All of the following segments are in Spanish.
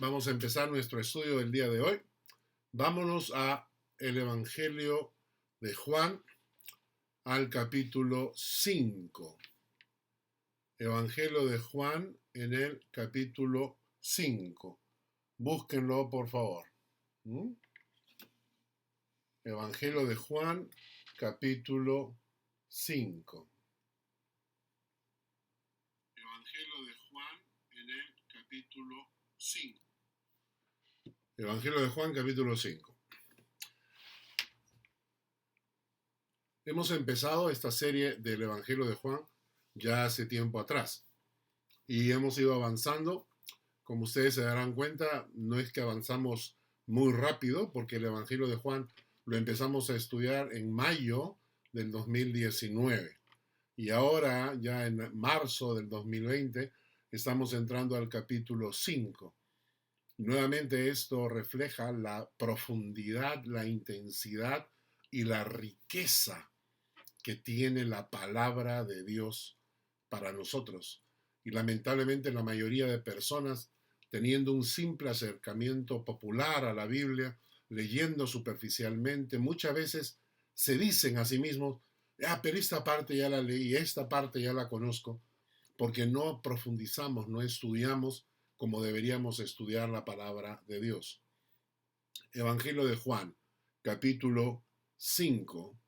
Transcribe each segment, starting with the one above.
Vamos a empezar nuestro estudio del día de hoy. Vámonos a el Evangelio de Juan, al capítulo 5. Evangelio de Juan en el capítulo 5. Búsquenlo, por favor. Evangelio de Juan, capítulo 5. Evangelio de Juan en el capítulo 5. Evangelio de Juan, capítulo 5. Hemos empezado esta serie del Evangelio de Juan ya hace tiempo atrás y hemos ido avanzando. Como ustedes se darán cuenta, no es que avanzamos muy rápido porque el Evangelio de Juan lo empezamos a estudiar en mayo del 2019 y ahora ya en marzo del 2020 estamos entrando al capítulo 5. Nuevamente esto refleja la profundidad, la intensidad y la riqueza que tiene la palabra de Dios para nosotros. Y lamentablemente la mayoría de personas, teniendo un simple acercamiento popular a la Biblia, leyendo superficialmente, muchas veces se dicen a sí mismos, pero esta parte ya la leí, esta parte ya la conozco, porque no profundizamos, no estudiamos como deberíamos estudiar la palabra de Dios. Evangelio de Juan, capítulo 5.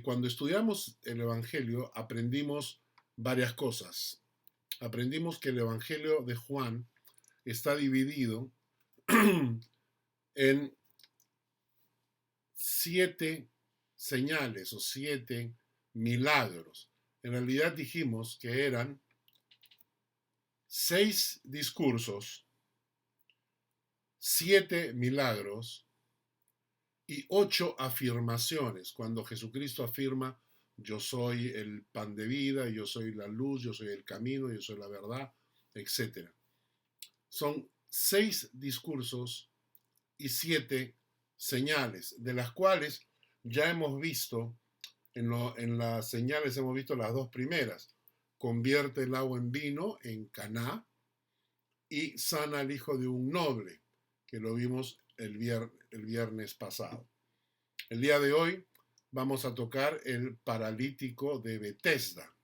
Cuando estudiamos el Evangelio aprendimos varias cosas. Aprendimos que el Evangelio de Juan está dividido en 7 señales o 7 milagros. En realidad dijimos que eran 6 discursos, 7 milagros y 8 afirmaciones. Cuando Jesucristo afirma, yo soy el pan de vida, yo soy la luz, yo soy el camino, yo soy la verdad, etc. Son 6 discursos y 7 señales, de las cuales ya hemos visto, en las señales hemos visto las 2 primeras. Convierte el agua en vino en Caná y sana al hijo de un noble, que lo vimos el viernes pasado. El día de hoy vamos a tocar el paralítico de Betesda.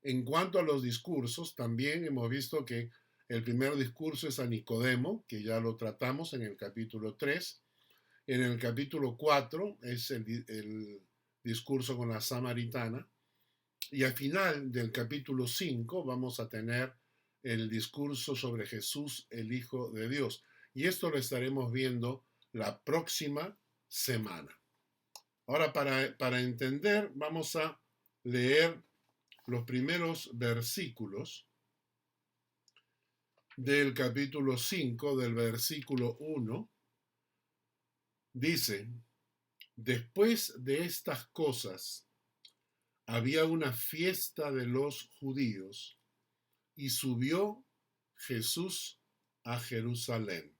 En cuanto a los discursos, también hemos visto que el primer discurso es a Nicodemo, que ya lo tratamos en el capítulo 3. En el capítulo 4 es el discurso con la samaritana. Y al final del capítulo 5 vamos a tener el discurso sobre Jesús, el Hijo de Dios. Y esto lo estaremos viendo la próxima semana. Ahora, para entender, vamos a leer los primeros versículos del capítulo 5, del versículo 1. Dice, después de estas cosas, había una fiesta de los judíos y subió Jesús a Jerusalén.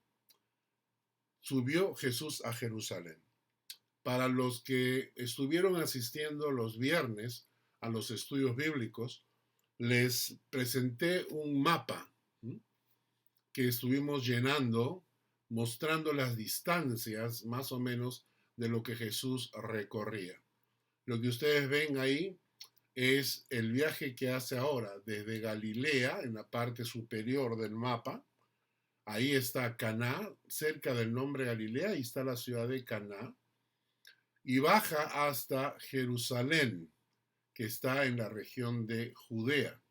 Subió Jesús a Jerusalén. Para los que estuvieron asistiendo los viernes a los estudios bíblicos, les presenté un mapa que estuvimos llenando, mostrando las distancias más o menos de lo que Jesús recorría. Lo que ustedes ven ahí es el viaje que hace ahora desde Galilea, en la parte superior del mapa. Ahí está Caná, cerca del nombre Galilea, ahí está la ciudad de Caná. Y baja hasta Jerusalén, que está en la región de Judea.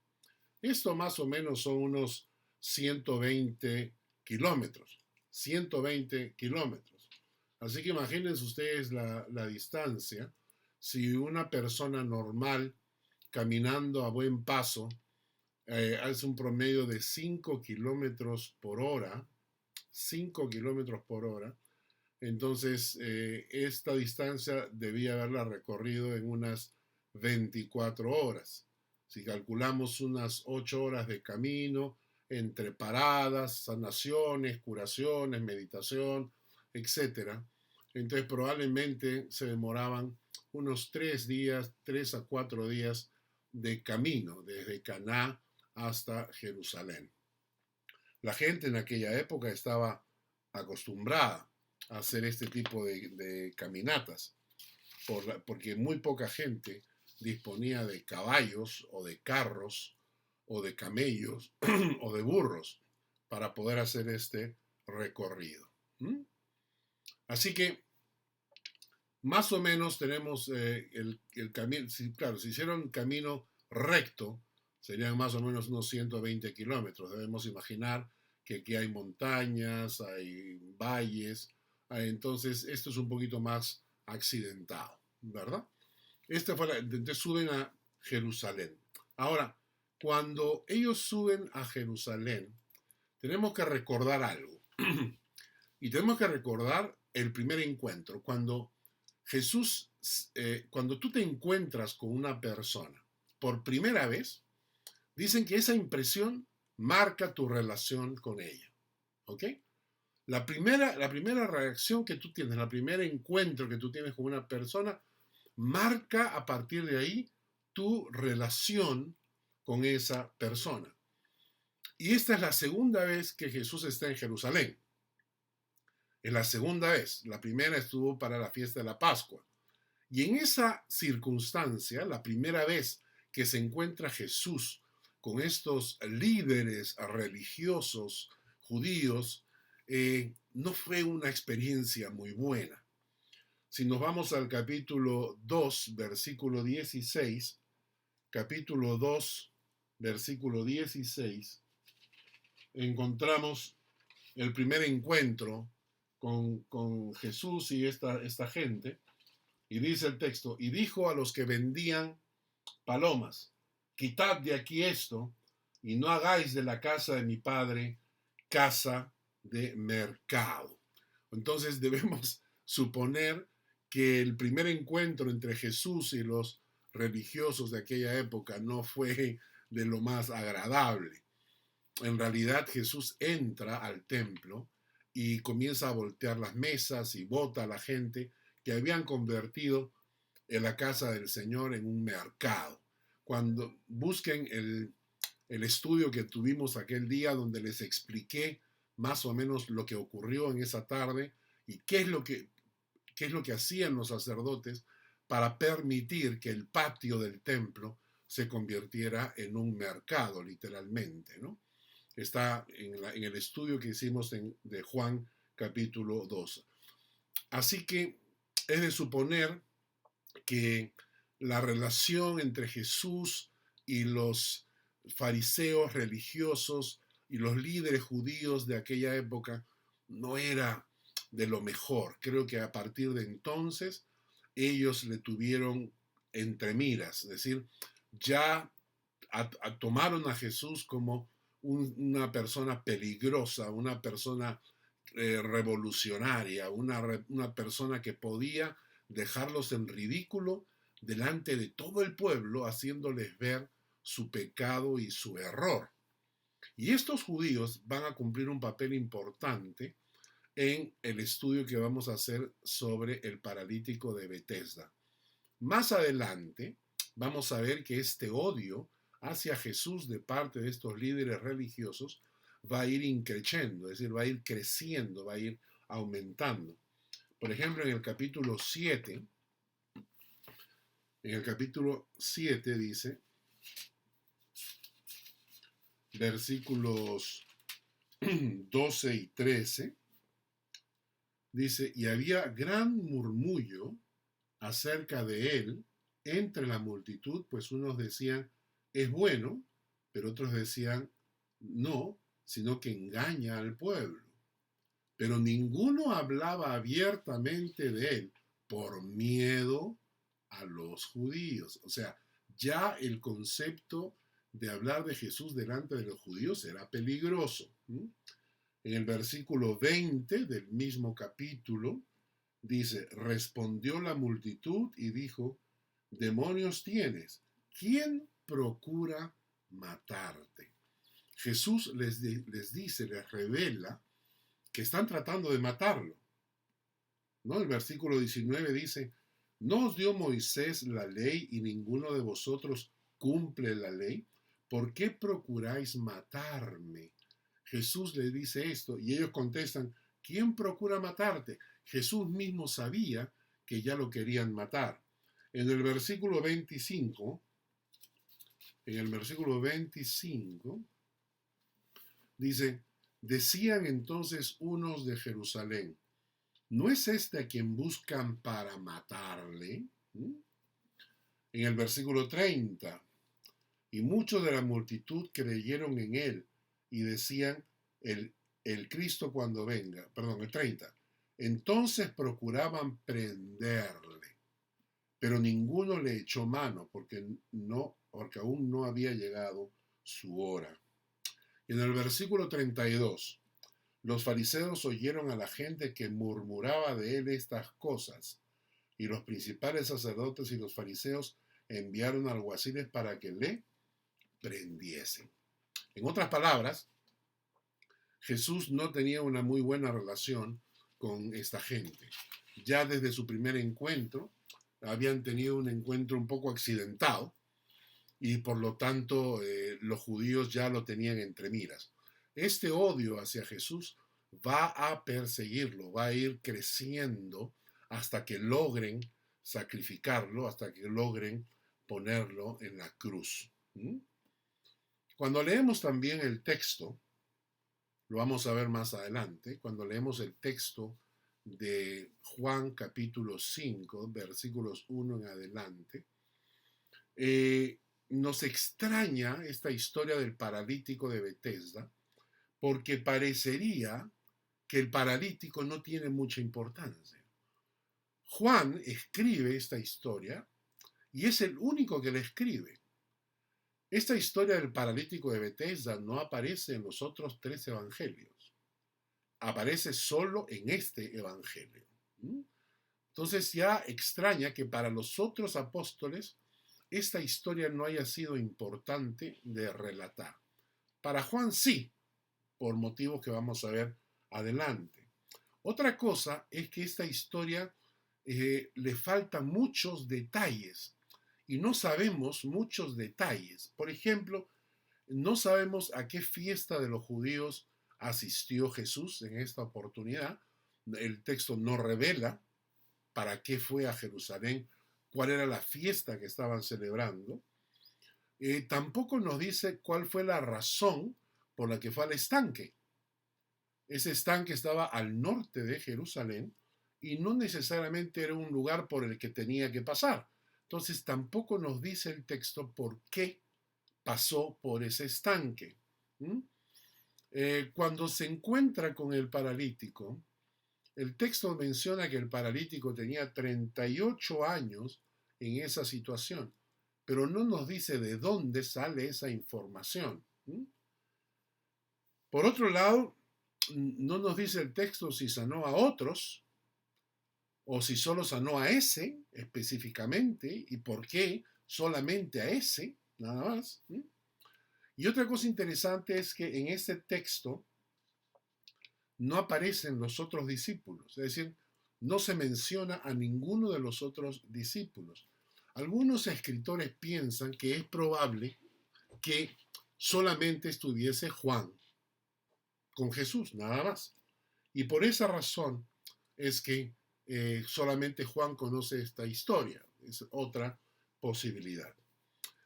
Esto más o menos son unos 120 kilómetros. 120 kilómetros. Así que imagínense ustedes la distancia. Si una persona normal, caminando a buen paso, hace un promedio de 5 kilómetros por hora, 5 kilómetros por hora, entonces esta distancia debía haberla recorrido en unas 24 horas. Si calculamos unas 8 horas de camino, entre paradas, sanaciones, curaciones, meditación, etc. Entonces probablemente se demoraban unos 3 días, 3 a 4 días de camino, desde Caná hasta Jerusalén. La gente en aquella época estaba acostumbrada a hacer este tipo de caminatas, porque muy poca gente disponía de caballos o de carros o de camellos o de burros para poder hacer este recorrido. ¿Mm? Así que más o menos tenemos el camino, claro, si hicieron un camino recto, serían más o menos unos 120 kilómetros. Debemos imaginar que aquí hay montañas, hay valles, entonces esto es un poquito más accidentado, ¿verdad? Entonces suben a Jerusalén. Ahora, cuando ellos suben a Jerusalén, tenemos que recordar algo. Y tenemos que recordar el primer encuentro, cuando Jesús, cuando tú te encuentras con una persona por primera vez, dicen que esa impresión marca tu relación con ella. ¿Ok? La primera reacción que tú tienes, el primer encuentro que tú tienes con una persona, marca a partir de ahí tu relación con esa persona. Y esta es la segunda vez que Jesús está en Jerusalén. Es la segunda vez. La primera estuvo para la fiesta de la Pascua. Y en esa circunstancia, la primera vez que se encuentra Jesús con estos líderes religiosos judíos, no fue una experiencia muy buena. Si nos vamos al capítulo 2, versículo 16, capítulo 2, versículo 16, encontramos el primer encuentro con Jesús y esta gente. Y dice el texto, y dijo a los que vendían palomas, quitad de aquí esto, y no hagáis de la casa de mi padre casa de mercado. Entonces debemos suponer que el primer encuentro entre Jesús y los religiosos de aquella época no fue de lo más agradable. En realidad Jesús entra al templo y comienza a voltear las mesas y bota a la gente que habían convertido en la casa del Señor en un mercado. Cuando busquen el estudio que tuvimos aquel día donde les expliqué más o menos lo que ocurrió en esa tarde y qué es lo que hacían los sacerdotes para permitir que el patio del templo se convirtiera en un mercado, literalmente, ¿no? Está en el estudio que hicimos de Juan capítulo 2. Así que es de suponer que la relación entre Jesús y los fariseos religiosos y los líderes judíos de aquella época no era de lo mejor. Creo que a partir de entonces ellos le tuvieron entre miras, es decir, ya tomaron a Jesús como una persona peligrosa, una persona revolucionaria, una persona que podía dejarlos en ridículo delante de todo el pueblo, haciéndoles ver su pecado y su error. Y estos judíos van a cumplir un papel importante en el estudio que vamos a hacer sobre el paralítico de Betesda. Más adelante vamos a ver que este odio hacia Jesús de parte de estos líderes religiosos va a ir increciendo, es decir, va a ir creciendo, va a ir aumentando. Por ejemplo, en el capítulo 7 dice, versículos 12 y 13, dice, y había gran murmullo acerca de él entre la multitud, pues unos decían, es bueno, pero otros decían, no, sino que engaña al pueblo. Pero ninguno hablaba abiertamente de él por miedo a los judíos. O sea, ya el concepto de hablar de Jesús delante de los judíos era peligroso. En el versículo 20 del mismo capítulo dice, respondió la multitud y dijo, demonios tienes, ¿quién procura matarte? Jesús les dice, les revela que están tratando de matarlo. ¿No? El versículo 19 dice, ¿no os dio Moisés la ley y ninguno de vosotros cumple la ley? ¿Por qué procuráis matarme? Jesús les dice esto y ellos contestan, ¿quién procura matarte? Jesús mismo sabía que ya lo querían matar. En el versículo 25, dice, decían entonces unos de Jerusalén, ¿no es este a quien buscan para matarle? En el versículo 30, y muchos de la multitud creyeron en él y decían, el Cristo cuando venga, perdón, el 30, entonces procuraban prenderle, pero ninguno le echó mano porque aún no había llegado su hora. En el versículo 32, los fariseos oyeron a la gente que murmuraba de él estas cosas, y los principales sacerdotes y los fariseos enviaron alguaciles para que le prendiesen. En otras palabras, Jesús no tenía una muy buena relación con esta gente. Ya desde su primer encuentro habían tenido un encuentro un poco accidentado y por lo tanto los judíos ya lo tenían entre miras. Este odio hacia Jesús va a perseguirlo, va a ir creciendo hasta que logren sacrificarlo, hasta que logren ponerlo en la cruz. Cuando leemos también el texto, lo vamos a ver más adelante, cuando leemos el texto de Juan capítulo 5, versículos 1 en adelante, nos extraña esta historia del paralítico de Betesda, porque parecería que el paralítico no tiene mucha importancia. Juan escribe esta historia y es el único que la escribe. Esta historia del paralítico de Betesda no aparece en los otros 3 evangelios. Aparece solo en este evangelio. Entonces ya extraña que para los otros apóstoles esta historia no haya sido importante de relatar. Para Juan sí, por motivos que vamos a ver adelante. Otra cosa es que esta historia le faltan muchos detalles y no sabemos muchos detalles. Por ejemplo, no sabemos a qué fiesta de los judíos asistió Jesús en esta oportunidad. El texto no revela para qué fue a Jerusalén, cuál era la fiesta que estaban celebrando. Tampoco nos dice cuál fue la razón por la que fue al estanque. Ese estanque estaba al norte de Jerusalén y no necesariamente era un lugar por el que tenía que pasar. Entonces tampoco nos dice el texto por qué pasó por ese estanque. Cuando se encuentra con el paralítico, el texto menciona que el paralítico tenía 38 años en esa situación, pero no nos dice de dónde sale esa información. Por otro lado, no nos dice el texto si sanó a otros o si solo sanó a ese específicamente y por qué solamente a ese, nada más. Y otra cosa interesante es que en ese texto no aparecen los otros discípulos, es decir, no se menciona a ninguno de los otros discípulos. Algunos escritores piensan que es probable que solamente estuviese Juan con Jesús, nada más. Y por esa razón es que solamente Juan conoce esta historia. Es otra posibilidad.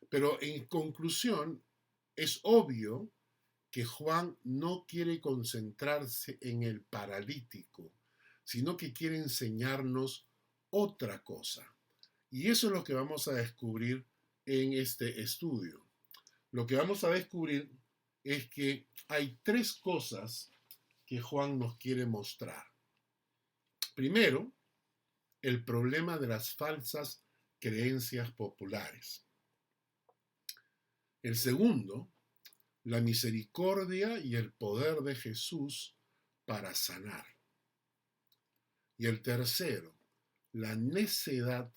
Pero en conclusión, es obvio que Juan no quiere concentrarse en el paralítico, sino que quiere enseñarnos otra cosa. Y eso es lo que vamos a descubrir en este estudio. Lo que vamos a descubrir es que hay 3 cosas que Juan nos quiere mostrar. Primero, el problema de las falsas creencias populares. El segundo, la misericordia y el poder de Jesús para sanar. Y el tercero, la necedad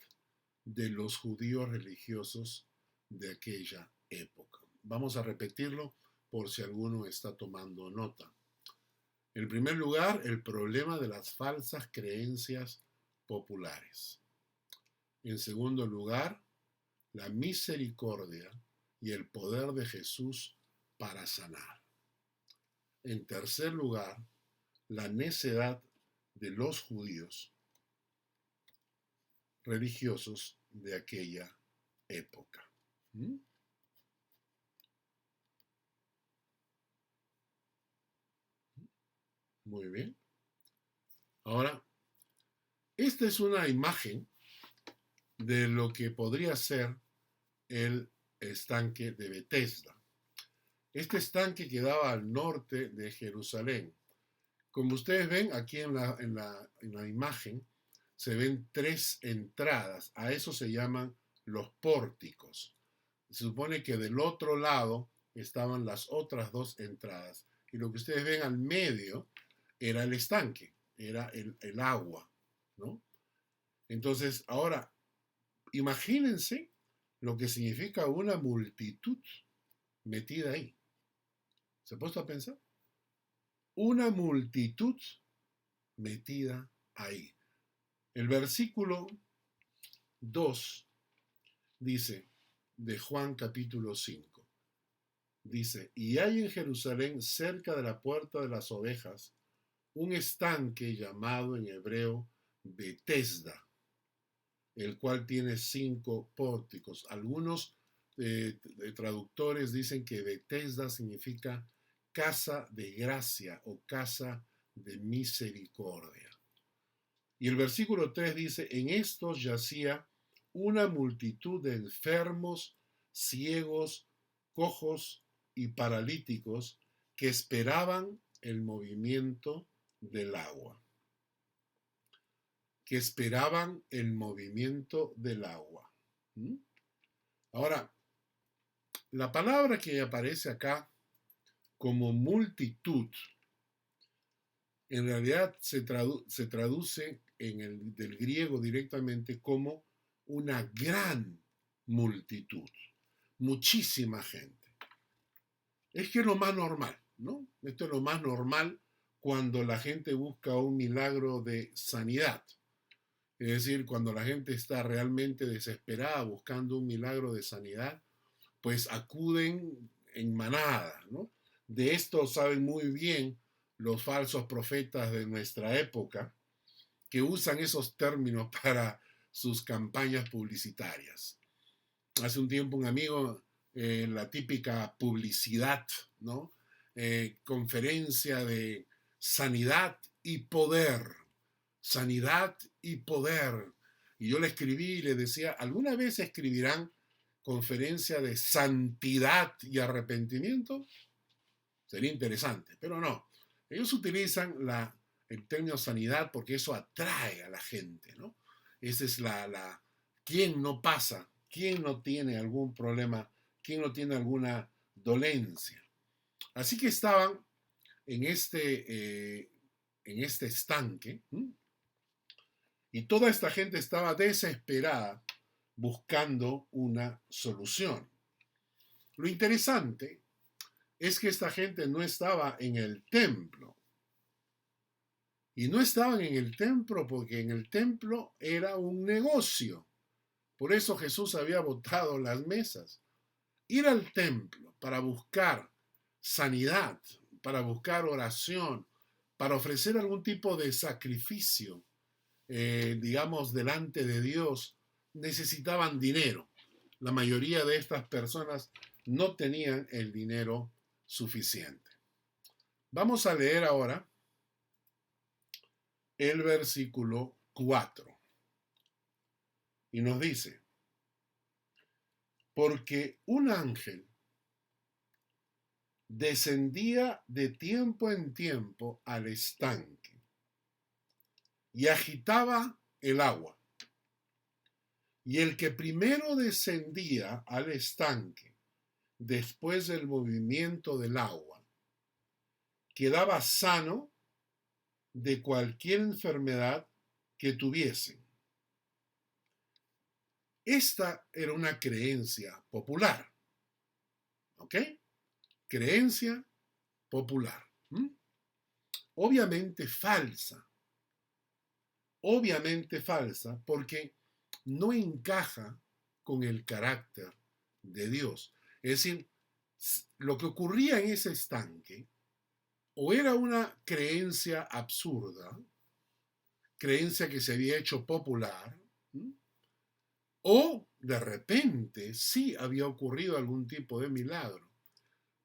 de los judíos religiosos de aquella época. Vamos a repetirlo por si alguno está tomando nota. En primer lugar, el problema de las falsas creencias populares. En segundo lugar, la misericordia y el poder de Jesús para sanar. en tercer lugar, la necedad de los judíos religiosos de aquella época. ¿Mm? Muy bien. Ahora, esta es una imagen de lo que podría ser el estanque de Betesda. Este estanque quedaba al norte de Jerusalén. Como ustedes ven aquí en la imagen, se ven tres entradas. A eso se llaman los pórticos. Se supone que del otro lado estaban las otras dos entradas. Y lo que ustedes ven al medio era el estanque, era el agua, ¿no? Entonces, ahora, imagínense lo que significa una multitud metida ahí. ¿Se ha puesto a pensar? Una multitud metida ahí. El versículo 2 dice, de Juan capítulo 5, dice, y hay en Jerusalén, cerca de la puerta de las ovejas, un estanque llamado en hebreo Betesda, el cual tiene 5 pórticos. Algunos traductores dicen que Betesda significa casa de gracia o casa de misericordia. Y el versículo 3 dice, en estos yacía una multitud de enfermos, ciegos, cojos y paralíticos que esperaban el movimiento del agua. Que esperaban el movimiento del agua. Ahora, la palabra que aparece acá como multitud, en realidad se traduce del griego directamente como una gran multitud, muchísima gente. Es que es lo más normal, ¿no? Esto es lo más normal cuando la gente busca un milagro de sanidad. Es decir, cuando la gente está realmente desesperada buscando un milagro de sanidad, pues acuden en manada, ¿no? De esto saben muy bien los falsos profetas de nuestra época, que usan esos términos para sus campañas publicitarias. Hace un tiempo un amigo, la típica publicidad, ¿no? Conferencia de sanidad y poder. Sanidad y poder. Y yo le escribí y le decía, ¿alguna vez escribirán conferencia de santidad y arrepentimiento? Sería interesante, pero no. Ellos utilizan el término sanidad porque eso atrae a la gente, ¿no? Esa es ¿quién no pasa? ¿Quién no tiene algún problema? ¿Quién no tiene alguna dolencia? Así que estaban en este estanque, y toda esta gente estaba desesperada buscando una solución. Lo interesante es que esta gente no estaba en el templo. Y no estaban en el templo porque en el templo era un negocio. Por eso Jesús había botado las mesas. Ir al templo para buscar sanidad, para buscar oración, para ofrecer algún tipo de sacrificio, digamos, delante de Dios, necesitaban dinero. La mayoría de estas personas no tenían el dinero suficiente. Vamos a leer ahora el versículo 4. Y nos dice, porque un ángel descendía de tiempo en tiempo al estanque y agitaba el agua. Y el que primero descendía al estanque después del movimiento del agua quedaba sano de cualquier enfermedad que tuviesen. Esta era una creencia popular. ¿Ok? Creencia popular. Obviamente falsa. Obviamente falsa porque no encaja con el carácter de Dios. Es decir, lo que ocurría en ese estanque o era una creencia absurda, creencia que se había hecho popular, o de repente sí había ocurrido algún tipo de milagro.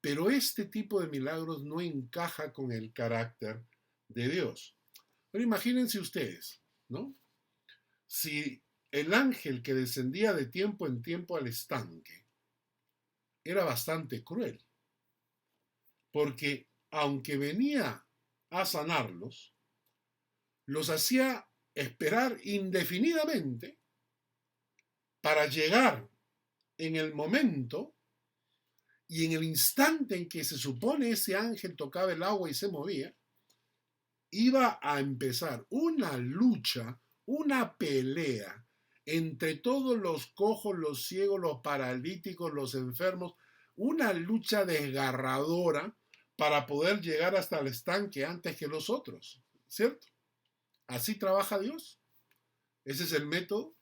Pero este tipo de milagros no encaja con el carácter de Dios. Pero imagínense ustedes, ¿no? Si el ángel que descendía de tiempo en tiempo al estanque era bastante cruel, porque aunque venía a sanarlos, los hacía esperar indefinidamente para llegar en el momento y en el instante en que se supone ese ángel tocaba el agua y se movía, iba a empezar una lucha, una pelea entre todos los cojos, los ciegos, los paralíticos, los enfermos, una lucha desgarradora para poder llegar hasta el estanque antes que los otros, ¿cierto? Así trabaja Dios. Ese es el método.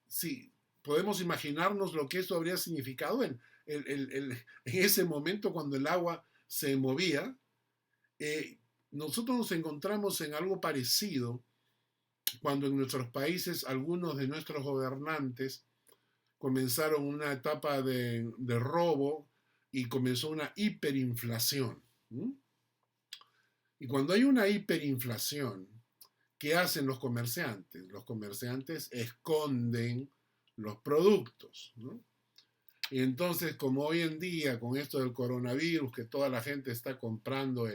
Sí, podemos imaginarnos lo que esto habría significado en ese momento cuando el agua se movía. Nosotros nos encontramos en algo parecido cuando en nuestros países algunos de nuestros gobernantes comenzaron una etapa de robo y comenzó una hiperinflación. ¿Mm? Y cuando hay una hiperinflación, ¿qué hacen los comerciantes? Los comerciantes esconden los productos, ¿no? Y entonces, como hoy en día, con esto del coronavirus, que toda la gente está comprando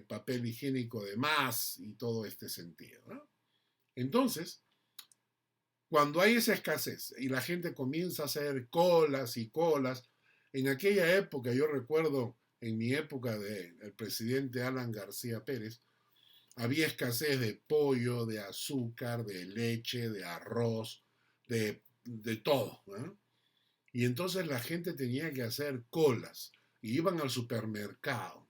papel higiénico de más y todo este sentido, ¿no? Entonces, cuando hay esa escasez y la gente comienza a hacer colas y colas, en aquella época, yo recuerdo en mi época del presidente Alan García Pérez, había escasez de pollo, de azúcar, de leche, de arroz, de todo, ¿no? Y entonces la gente tenía que hacer colas y iban al supermercado.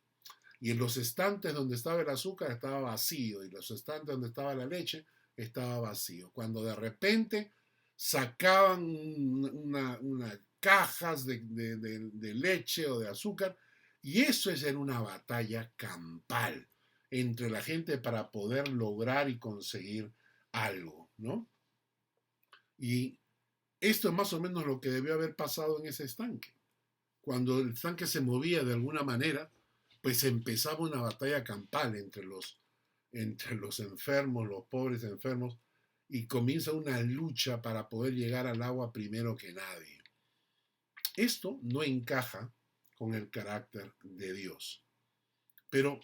Y en los estantes donde estaba el azúcar estaba vacío y los estantes donde estaba la leche estaba vacío. Cuando de repente sacaban unas cajas de leche o de azúcar y eso es en una batalla campal entre la gente para poder lograr y conseguir algo, ¿no? Y esto es más o menos lo que debió haber pasado en ese estanque. Cuando el estanque se movía de alguna manera, pues empezaba una batalla campal entre los enfermos, los pobres enfermos, y comienza una lucha para poder llegar al agua primero que nadie. Esto no encaja con el carácter de Dios, pero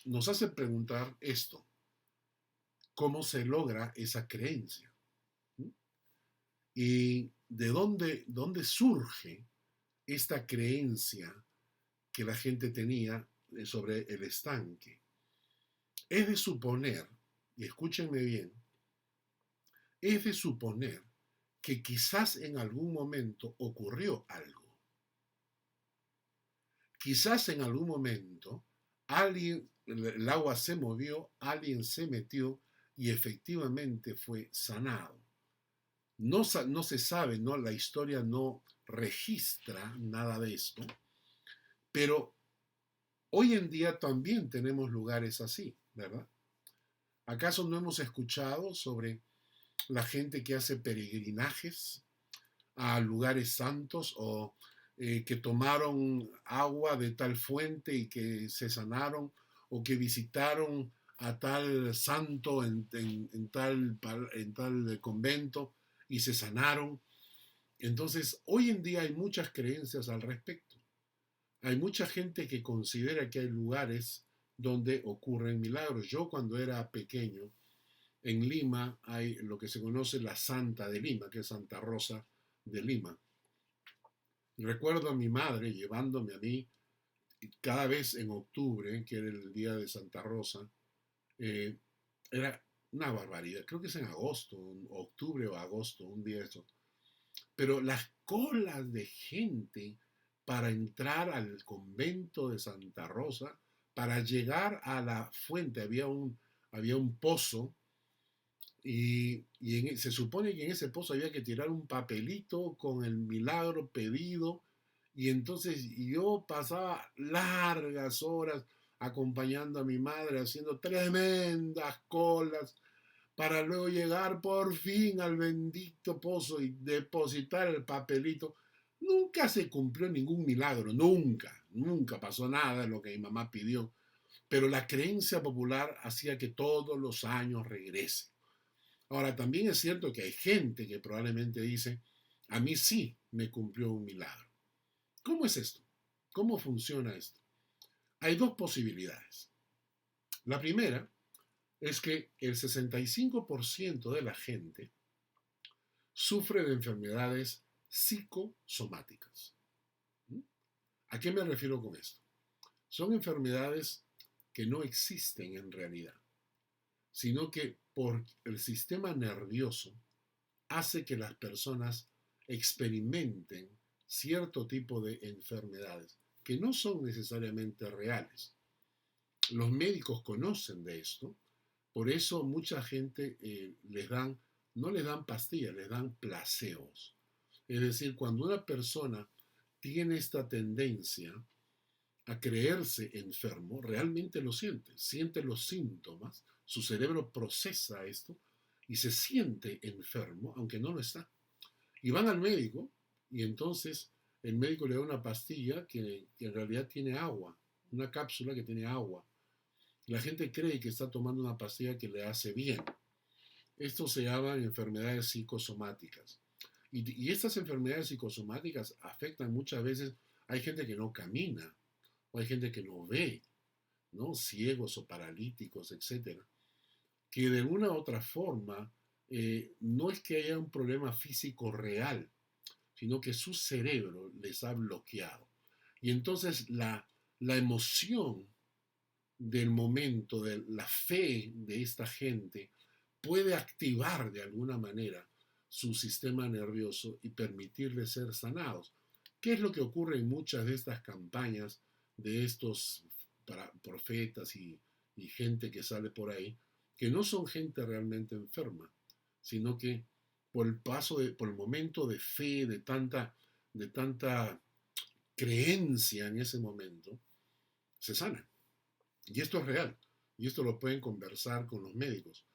nos hace preguntar esto, ¿cómo se logra esa creencia? ¿Y de dónde surge esta creencia que la gente tenía sobre el estanque? Es de suponer, y escúchenme bien, es de suponer que quizás en algún momento ocurrió algo. Quizás en algún momento el agua se movió, alguien se metió y efectivamente fue sanado. No, no se sabe, ¿no? La historia no registra nada de esto, pero hoy en día también tenemos lugares así, ¿verdad? ¿Acaso no hemos escuchado sobre la gente que hace peregrinajes a lugares santos o que tomaron agua de tal fuente y que se sanaron o que visitaron a tal santo en tal convento y se sanaron? Entonces, hoy en día hay muchas creencias al respecto. Hay mucha gente que considera que hay lugares donde ocurren milagros. Yo cuando era pequeño, en Lima hay lo que se conoce la Santa de Lima, que es Santa Rosa de Lima. Recuerdo a mi madre llevándome a mí cada vez en octubre, que era el día de Santa Rosa, eh, era una barbaridad. Creo que es en agosto, octubre o agosto, un día de eso. Pero las colas de gente para entrar al convento de Santa Rosa, para llegar a la fuente, había un pozo se supone que en ese pozo había que tirar un papelito con el milagro pedido Y entonces yo pasaba largas horas acompañando a mi madre haciendo tremendas colas para luego llegar por fin al bendito pozo y depositar el papelito. Nunca se cumplió ningún milagro, nunca pasó nada de lo que mi mamá pidió, pero la creencia popular hacía que todos los años regrese. Ahora, también es cierto que hay gente que probablemente dice, a mí sí me cumplió un milagro. ¿Cómo es esto? ¿Cómo funciona esto? Hay dos posibilidades. La primera es que el 65% de la gente sufre de enfermedades psicosomáticas. ¿A qué me refiero con esto? Son enfermedades que no existen en realidad, sino que por el sistema nervioso hace que las personas experimenten cierto tipo de enfermedades que no son necesariamente reales. Los médicos conocen de esto, por eso mucha gente no les dan pastillas, les dan placebos. Es decir, cuando una persona tiene esta tendencia a creerse enfermo, realmente lo siente los síntomas, su cerebro procesa esto y se siente enfermo, aunque no lo está. Y van al médico y entonces el médico le da una pastilla que en realidad tiene agua, una cápsula que tiene agua. La gente cree que está tomando una pastilla que le hace bien. Esto se llama enfermedades psicosomáticas. Y estas enfermedades psicosomáticas afectan muchas veces, hay gente que no camina, o hay gente que no ve, ¿no? Ciegos o paralíticos, etcétera, que de una u otra forma no es que haya un problema físico real, sino que su cerebro les ha bloqueado. Y entonces la emoción del momento, de la fe de esta gente, puede activar de alguna manera su sistema nervioso y permitirles ser sanados. ¿Qué es lo que ocurre en muchas de estas campañas de estos profetas y gente que sale por ahí? Que no son gente realmente enferma, sino que por el momento de fe, de tanta creencia en ese momento, se sanan. Y esto es real. Y esto lo pueden conversar con los médicos.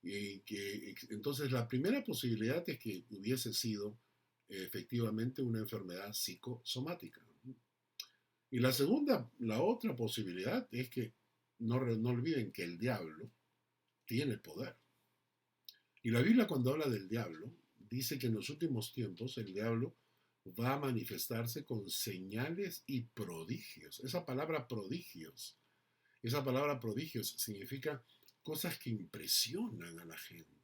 Entonces, la primera posibilidad es que hubiese sido efectivamente una enfermedad psicosomática. Y la otra posibilidad es que no olviden que el diablo tiene poder. Y la Biblia, cuando habla del diablo, dice que en los últimos tiempos el diablo va a manifestarse con señales y prodigios. Esa palabra prodigios significa cosas que impresionan a la gente.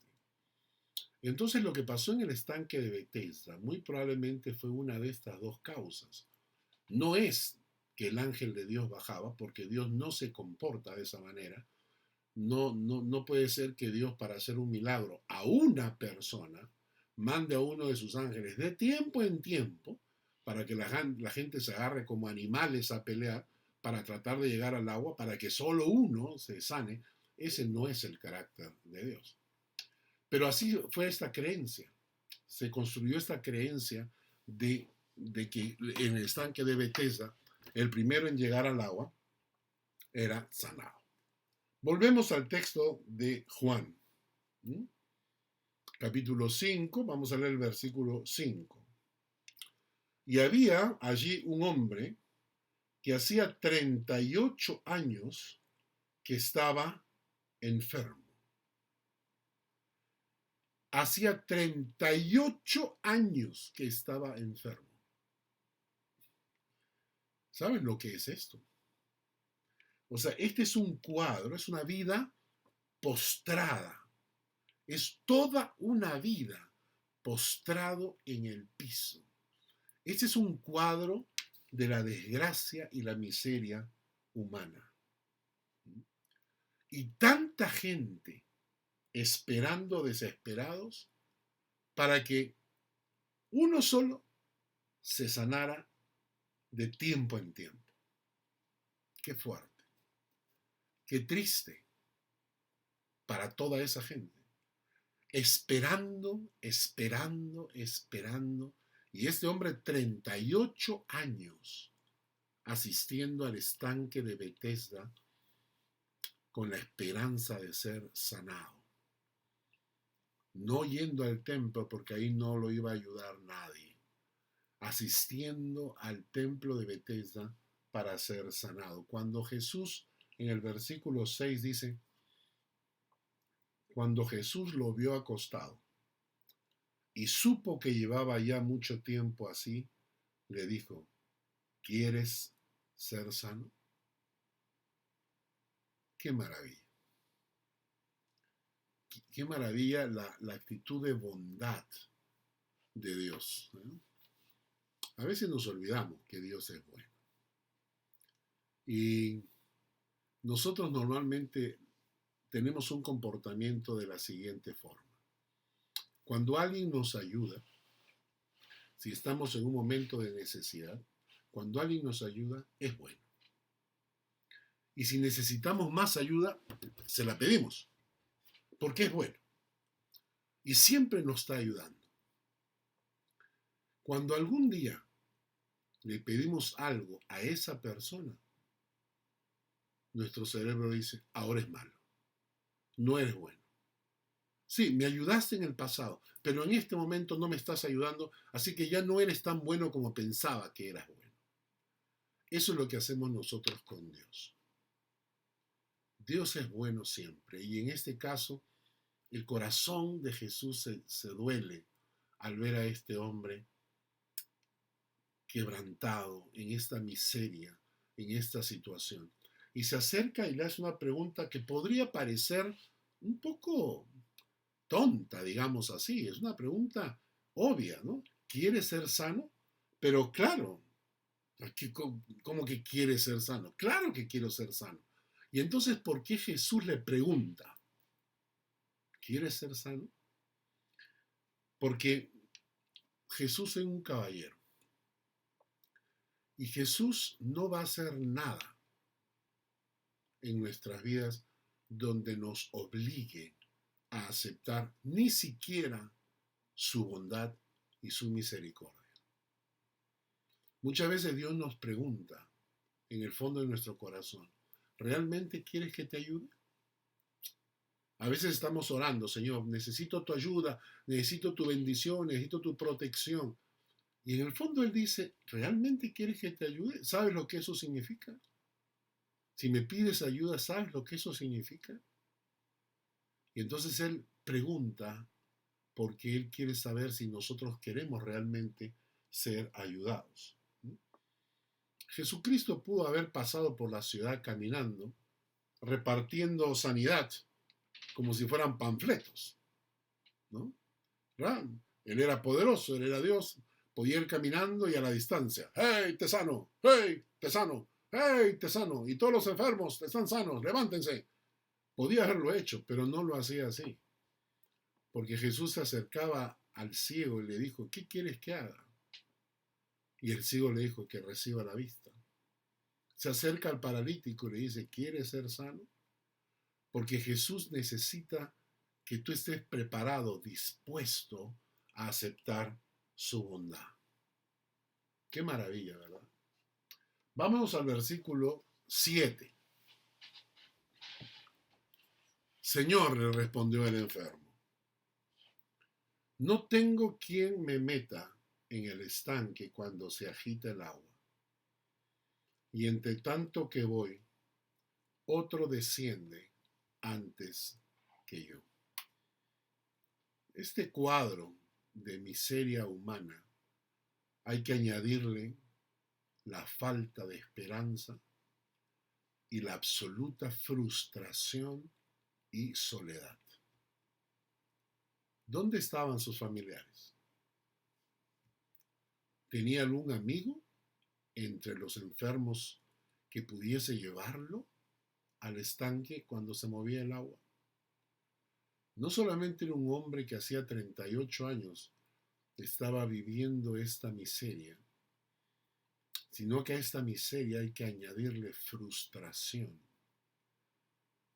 Entonces lo que pasó en el estanque de Bethesda muy probablemente fue una de estas dos causas. No es que el ángel de Dios bajaba, porque Dios no se comporta de esa manera. No puede ser que Dios, para hacer un milagro a una persona, mande a uno de sus ángeles de tiempo en tiempo para que la gente se agarre como animales a pelear para tratar de llegar al agua, para que solo uno se sane. Ese no es el carácter de Dios. Pero así fue esta creencia. Se construyó esta creencia de que en el estanque de Bethesda, el primero en llegar al agua era sanado. Volvemos al texto de Juan, capítulo 5, vamos a leer el versículo 5. Y había allí un hombre que hacía 38 años que estaba enfermo. Hacía 38 años que estaba enfermo. ¿Saben lo que es esto? O sea, este es un cuadro, es una vida postrada. Es toda una vida postrado en el piso. Este es un cuadro de la desgracia y la miseria humana. Y tanta gente esperando desesperados para que uno solo se sanara de tiempo en tiempo. Qué fuerte, qué triste para toda esa gente. Esperando, esperando, esperando, Y este hombre, 38 años asistiendo al estanque de Betesda con la esperanza de ser sanado. No yendo al templo porque ahí no lo iba a ayudar nadie. Asistiendo al templo de Betesda para ser sanado. Cuando Jesús, en el versículo 6 dice, cuando Jesús lo vio acostado y supo que llevaba ya mucho tiempo así, le dijo, ¿quieres ser sano? ¡Qué maravilla! ¡Qué maravilla la actitud de bondad de Dios! ¿Eh? A veces nos olvidamos que Dios es bueno. Y nosotros normalmente tenemos un comportamiento de la siguiente forma. Cuando alguien nos ayuda, si estamos en un momento de necesidad, cuando alguien nos ayuda, es bueno. Y si necesitamos más ayuda, se la pedimos, porque es bueno. Y siempre nos está ayudando. Cuando algún día le pedimos algo a esa persona, nuestro cerebro dice, ahora es malo, no eres bueno. Sí, me ayudaste en el pasado, pero en este momento no me estás ayudando, así que ya no eres tan bueno como pensaba que eras bueno. Eso es lo que hacemos nosotros con Dios. Dios es bueno siempre, y en este caso, el corazón de Jesús se duele al ver a este hombre quebrantado en esta miseria, en esta situación. Y se acerca y le hace una pregunta que podría parecer un poco tonta, digamos así. Es una pregunta obvia, ¿no? ¿Quieres ser sano? Pero claro, ¿cómo que quieres ser sano? Claro que quiero ser sano. Y entonces, ¿por qué Jesús le pregunta? ¿Quieres ser sano? Porque Jesús es un caballero. Y Jesús no va a hacer nada en nuestras vidas donde nos obligue a aceptar ni siquiera su bondad y su misericordia. Muchas veces Dios nos pregunta en el fondo de nuestro corazón, ¿realmente quieres que te ayude? A veces estamos orando, Señor, necesito tu ayuda, necesito tu bendición, necesito tu protección. Y en el fondo Él dice, ¿realmente quieres que te ayude? ¿Sabes lo que eso significa? Si me pides ayuda, ¿sabes lo que eso significa? Y entonces Él pregunta porque Él quiere saber si nosotros queremos realmente ser ayudados. Jesucristo pudo haber pasado por la ciudad caminando, repartiendo sanidad como si fueran panfletos, ¿no? ¿Verdad? Él era poderoso, él era Dios, podía ir caminando y a la distancia, ¡hey, te sano! ¡Hey, te sano! ¡Hey, te sano! Y todos los enfermos están sanos, levántense. Podía haberlo hecho, pero no lo hacía así. Porque Jesús se acercaba al ciego y le dijo, ¿qué quieres que haga? Y el ciego le dijo que reciba la vista. Se acerca al paralítico y le dice, ¿quieres ser sano? Porque Jesús necesita que tú estés preparado, dispuesto a aceptar su bondad. Qué maravilla, ¿verdad? Vamos al versículo 7. Señor, le respondió el enfermo, no tengo quien me meta en el estanque cuando se agita el agua. Y entre tanto que voy, otro desciende antes que yo. Este cuadro de miseria humana hay que añadirle la falta de esperanza y la absoluta frustración y soledad. ¿Dónde estaban sus familiares? ¿Tenía algún amigo entre los enfermos que pudiese llevarlo al estanque cuando se movía el agua? No solamente era un hombre que hacía 38 años estaba viviendo esta miseria, sino que a esta miseria hay que añadirle frustración,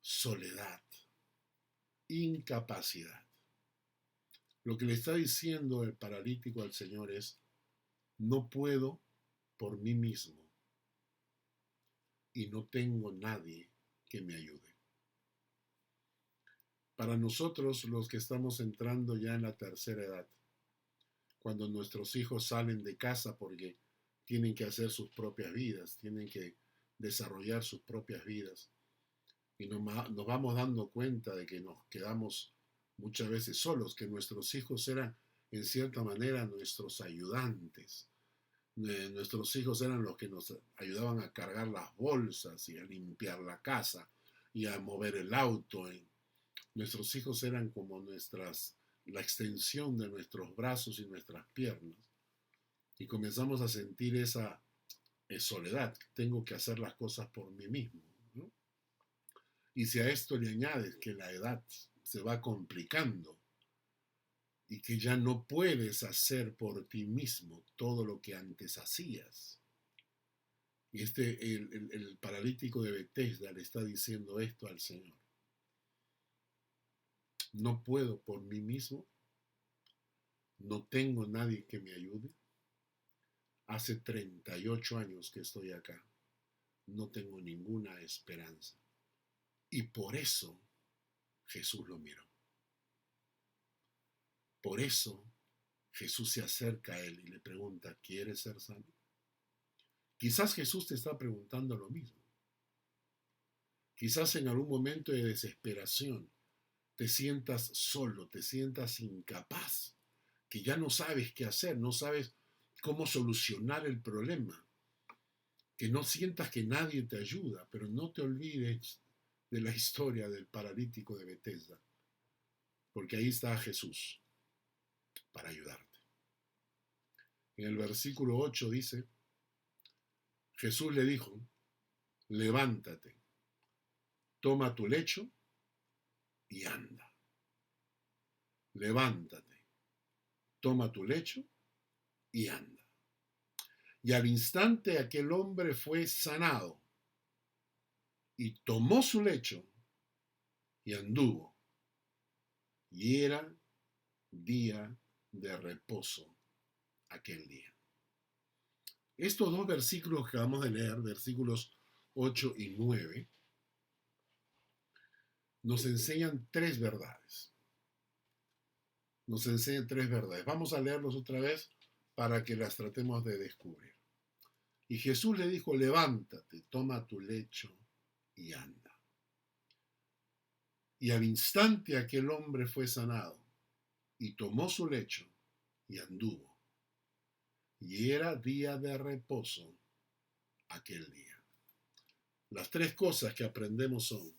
soledad, incapacidad. Lo que le está diciendo el paralítico al Señor es, no puedo por mí mismo y no tengo nadie que me ayude. Para nosotros, los que estamos entrando ya en la tercera edad, cuando nuestros hijos salen de casa porque tienen que hacer sus propias vidas, tienen que desarrollar sus propias vidas, y nos vamos dando cuenta de que nos quedamos muchas veces solos, que nuestros hijos eran en cierta manera nuestros ayudantes. Nuestros hijos eran los que nos ayudaban a cargar las bolsas y a limpiar la casa y a mover el auto. Nuestros hijos eran como la extensión de nuestros brazos y nuestras piernas. Y comenzamos a sentir esa soledad. Tengo que hacer las cosas por mí mismo, ¿no? Y si a esto le añades que la edad se va complicando y que ya no puedes hacer por ti mismo todo lo que antes hacías. Y el paralítico de Betesda le está diciendo esto al Señor. No puedo por mí mismo, no tengo nadie que me ayude. Hace 38 años que estoy acá, no tengo ninguna esperanza. Y por eso Jesús lo miró. Por eso Jesús se acerca a él y le pregunta, ¿quieres ser sano? Quizás Jesús te está preguntando lo mismo. Quizás en algún momento de desesperación te sientas solo, te sientas incapaz, que ya no sabes qué hacer, no sabes cómo solucionar el problema, que no sientas que nadie te ayuda, pero no te olvides de la historia del paralítico de Betesda, porque ahí está Jesús para ayudarte. En el versículo 8 dice, Jesús le dijo, levántate, toma tu lecho y anda. Levántate, toma tu lecho y anda. Y al instante aquel hombre fue sanado y tomó su lecho y anduvo. Y era día de reposo aquel día. Estos dos versículos que acabamos de leer, versículos 8 y 9, nos enseñan tres verdades. Nos enseñan tres verdades. Vamos a leerlos otra vez para que las tratemos de descubrir. Y Jesús le dijo, levántate, toma tu lecho y anda. Y al instante aquel hombre fue sanado y tomó su lecho y anduvo. Y era día de reposo aquel día. Las tres cosas que aprendemos son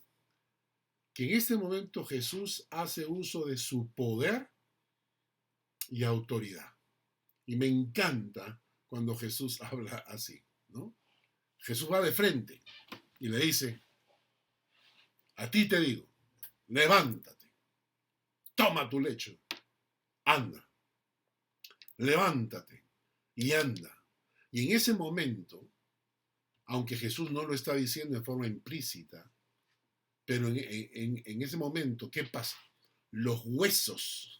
que en este momento Jesús hace uso de su poder y autoridad. Y me encanta cuando Jesús habla así, ¿no? Jesús va de frente y le dice, a ti te digo, levántate, toma tu lecho, anda. Levántate y anda. Y en ese momento, aunque Jesús no lo está diciendo de forma implícita, pero en ese momento, ¿qué pasa? Los huesos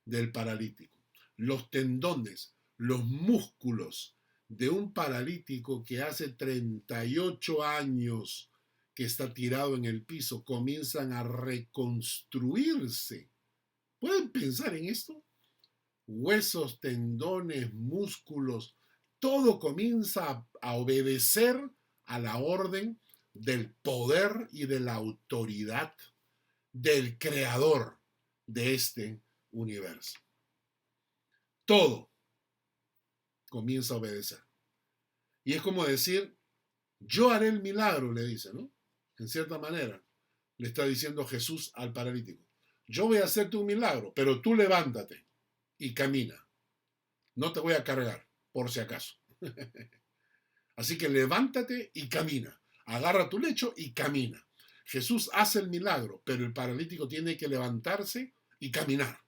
del paralítico, los tendones, los músculos de un paralítico que hace 38 años que está tirado en el piso, comienzan a reconstruirse. ¿Pueden pensar en esto? Huesos, tendones, músculos, todo comienza a obedecer a la orden del poder y de la autoridad del creador de este universo. Todo comienza a obedecer. Y es como decir, yo haré el milagro, le dice, ¿no? En cierta manera, le está diciendo Jesús al paralítico. Yo voy a hacerte un milagro, pero tú levántate y camina. No te voy a cargar, por si acaso. Así que levántate y camina. Agarra tu lecho y camina. Jesús hace el milagro, pero el paralítico tiene que levantarse y caminar.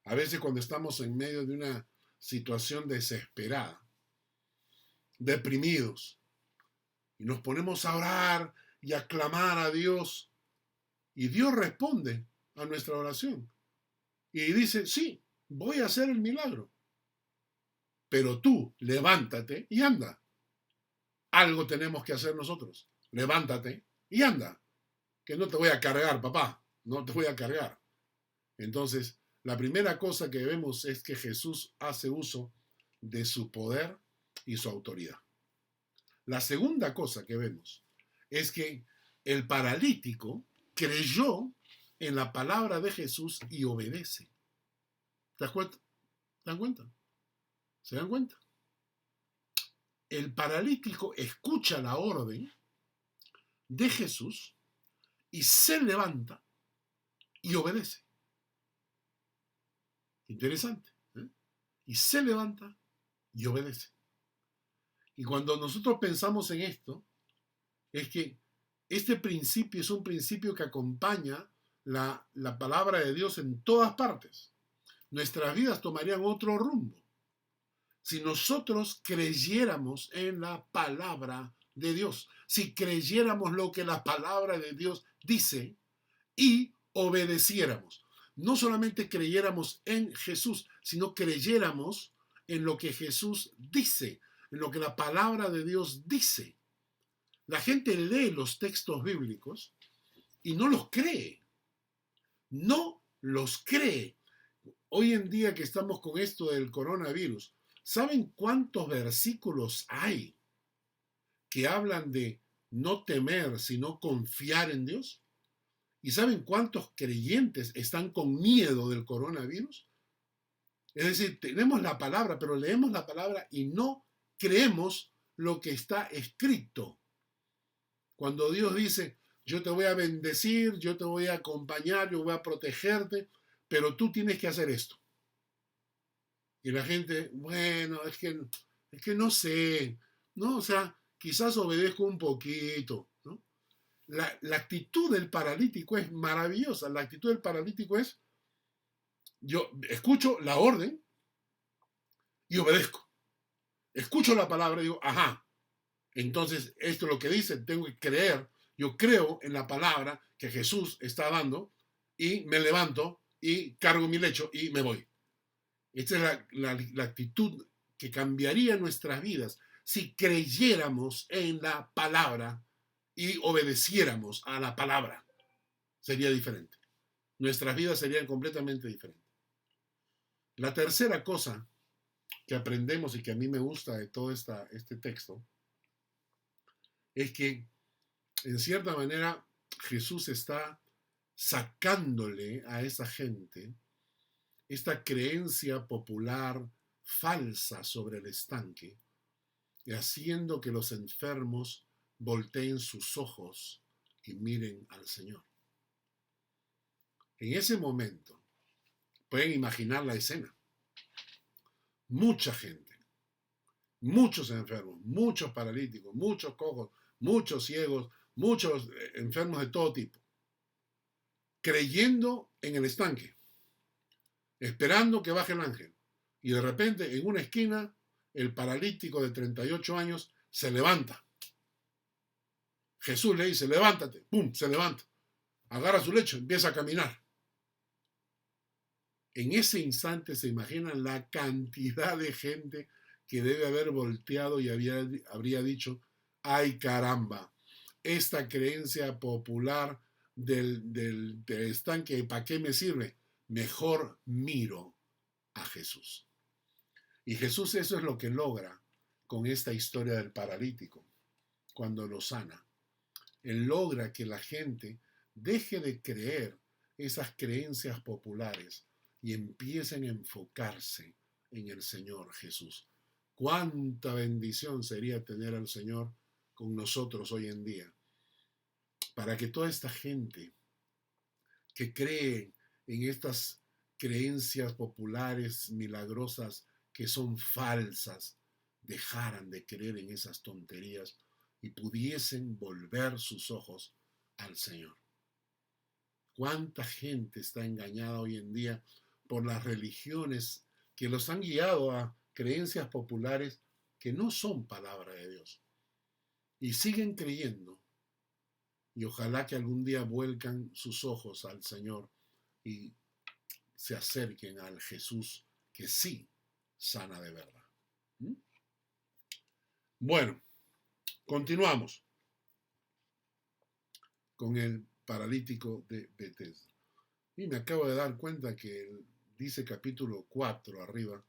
A veces cuando estamos en medio de una situación desesperada, deprimidos, y nos ponemos a orar y a clamar a Dios, y Dios responde a nuestra oración. Y dice, sí, voy a hacer el milagro. pero tú levántate y anda. Algo tenemos que hacer nosotros. Levántate y anda. Que no te voy a cargar, papá. No te voy a cargar. Entonces, la primera cosa que vemos es que Jesús hace uso de su poder y su autoridad. La segunda cosa que vemos es que el paralítico creyó en la palabra de Jesús y obedece. ¿Te das cuenta? ¿Se dan cuenta? ¿Se dan cuenta? El paralítico escucha la orden de Jesús y se levanta y obedece. Interesante. ¿Eh? Y se levanta y obedece. Y cuando nosotros pensamos en esto, es que este principio es un principio que acompaña la palabra de Dios en todas partes. Nuestras vidas tomarían otro rumbo si nosotros creyéramos en la palabra de Dios, si creyéramos lo que la palabra de Dios dice y obedeciéramos. No solamente creyéramos en Jesús, sino creyéramos en lo que Jesús dice, en lo que la palabra de Dios dice. La gente lee los textos bíblicos y no los cree. No los cree. Hoy en día que estamos con esto del coronavirus, ¿saben cuántos versículos hay que hablan de no temer, sino confiar en Dios? ¿Y saben cuántos creyentes están con miedo del coronavirus? Es decir, tenemos la palabra, pero leemos la palabra y no creemos lo que está escrito. Cuando Dios dice, yo te voy a bendecir, yo te voy a acompañar, yo voy a protegerte, pero tú tienes que hacer esto. Y la gente, bueno, es que no sé, ¿no? O sea, quizás obedezco un poquito, ¿no? La actitud del paralítico es maravillosa. La actitud del paralítico es, yo escucho la orden y obedezco. Escucho la palabra y digo, ajá, entonces esto es lo que dice, tengo que creer. Yo creo en la palabra que Jesús está dando y me levanto y cargo mi lecho y me voy. Esta es la actitud que cambiaría nuestras vidas si creyéramos en la palabra y obedeciéramos a la palabra. Sería diferente. Nuestras vidas serían completamente diferentes. La tercera cosa que aprendemos y que a mí me gusta de todo este texto es que, en cierta manera, Jesús está sacándole a esa gente esta creencia popular falsa sobre el estanque y haciendo que los enfermos volteen sus ojos y miren al Señor. En ese momento, pueden imaginar la escena. Mucha gente, muchos enfermos, muchos paralíticos, muchos cojos, muchos ciegos, muchos enfermos de todo tipo, creyendo en el estanque, esperando que baje el ángel. Y de repente, en una esquina, el paralítico de 38 años se levanta. Jesús le dice, levántate. ¡Pum! Se levanta. Agarra su lecho, empieza a caminar. En ese instante se imaginan la cantidad de gente que debe haber volteado y habría dicho, ¡ay caramba! Esta creencia popular del estanque, ¿para qué me sirve? Mejor miro a Jesús. Y Jesús eso es lo que logra con esta historia del paralítico, cuando lo sana. Él logra que la gente deje de creer esas creencias populares y empiecen a enfocarse en el Señor Jesús. Cuánta bendición sería tener al Señor con nosotros hoy en día, para que toda esta gente que cree en estas creencias populares milagrosas que son falsas, dejaran de creer en esas tonterías y pudiesen volver sus ojos al Señor. ¿Cuánta gente está engañada hoy en día por las religiones que los han guiado a creencias populares que no son palabra de Dios? Y siguen creyendo. Y ojalá que algún día vuelcan sus ojos al Señor y se acerquen al Jesús que sí sana de verdad. ¿Mm? Bueno, continuamos con el paralítico de Bethesda. Y me acabo de dar cuenta que dice capítulo 4 arriba,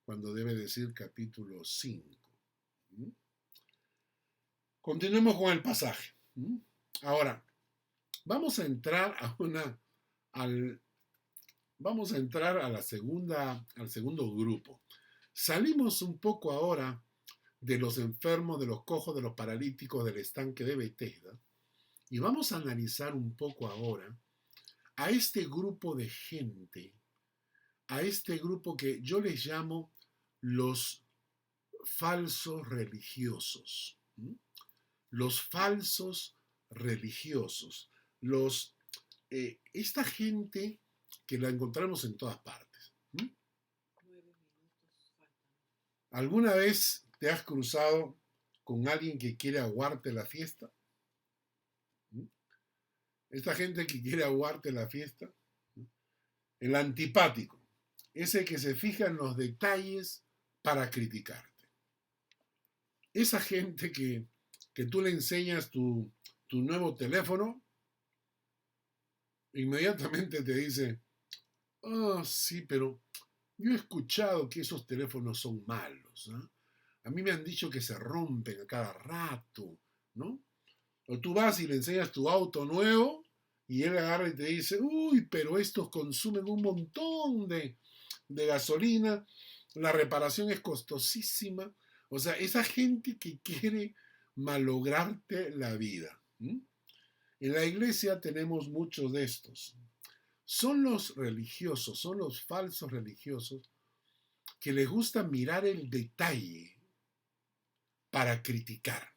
cuando debe decir capítulo 5. ¿Mm? Continuemos con el pasaje. ¿Mm? Ahora, vamos a entrar vamos a entrar a al segundo grupo. Salimos un poco ahora de los enfermos, de los cojos, de los paralíticos del estanque de Bethesda, y vamos a analizar un poco ahora a este grupo de gente, a este grupo que yo les llamo los falsos religiosos. ¿Mm? Los falsos religiosos, esta gente que la encontramos en todas partes. ¿Mm? ¿Alguna vez te has cruzado con alguien que quiere aguarte la fiesta? ¿Mm? Esta gente que quiere aguarte la fiesta, ¿no? El antipático, ese que se fija en los detalles para criticarte. Esa gente que tú le enseñas tu nuevo teléfono, inmediatamente te dice, oh, sí, pero yo he escuchado que esos teléfonos son malos, ¿no? A mí me han dicho que se rompen a cada rato, ¿no? O tú vas y le enseñas tu auto nuevo y él agarra y te dice, uy, pero estos consumen un montón de gasolina, la reparación es costosísima. O sea, esa gente que quiere malograrte la vida. ¿Mm? En la iglesia tenemos muchos de estos. Son los religiosos, son los falsos religiosos que les gusta mirar el detalle para criticar.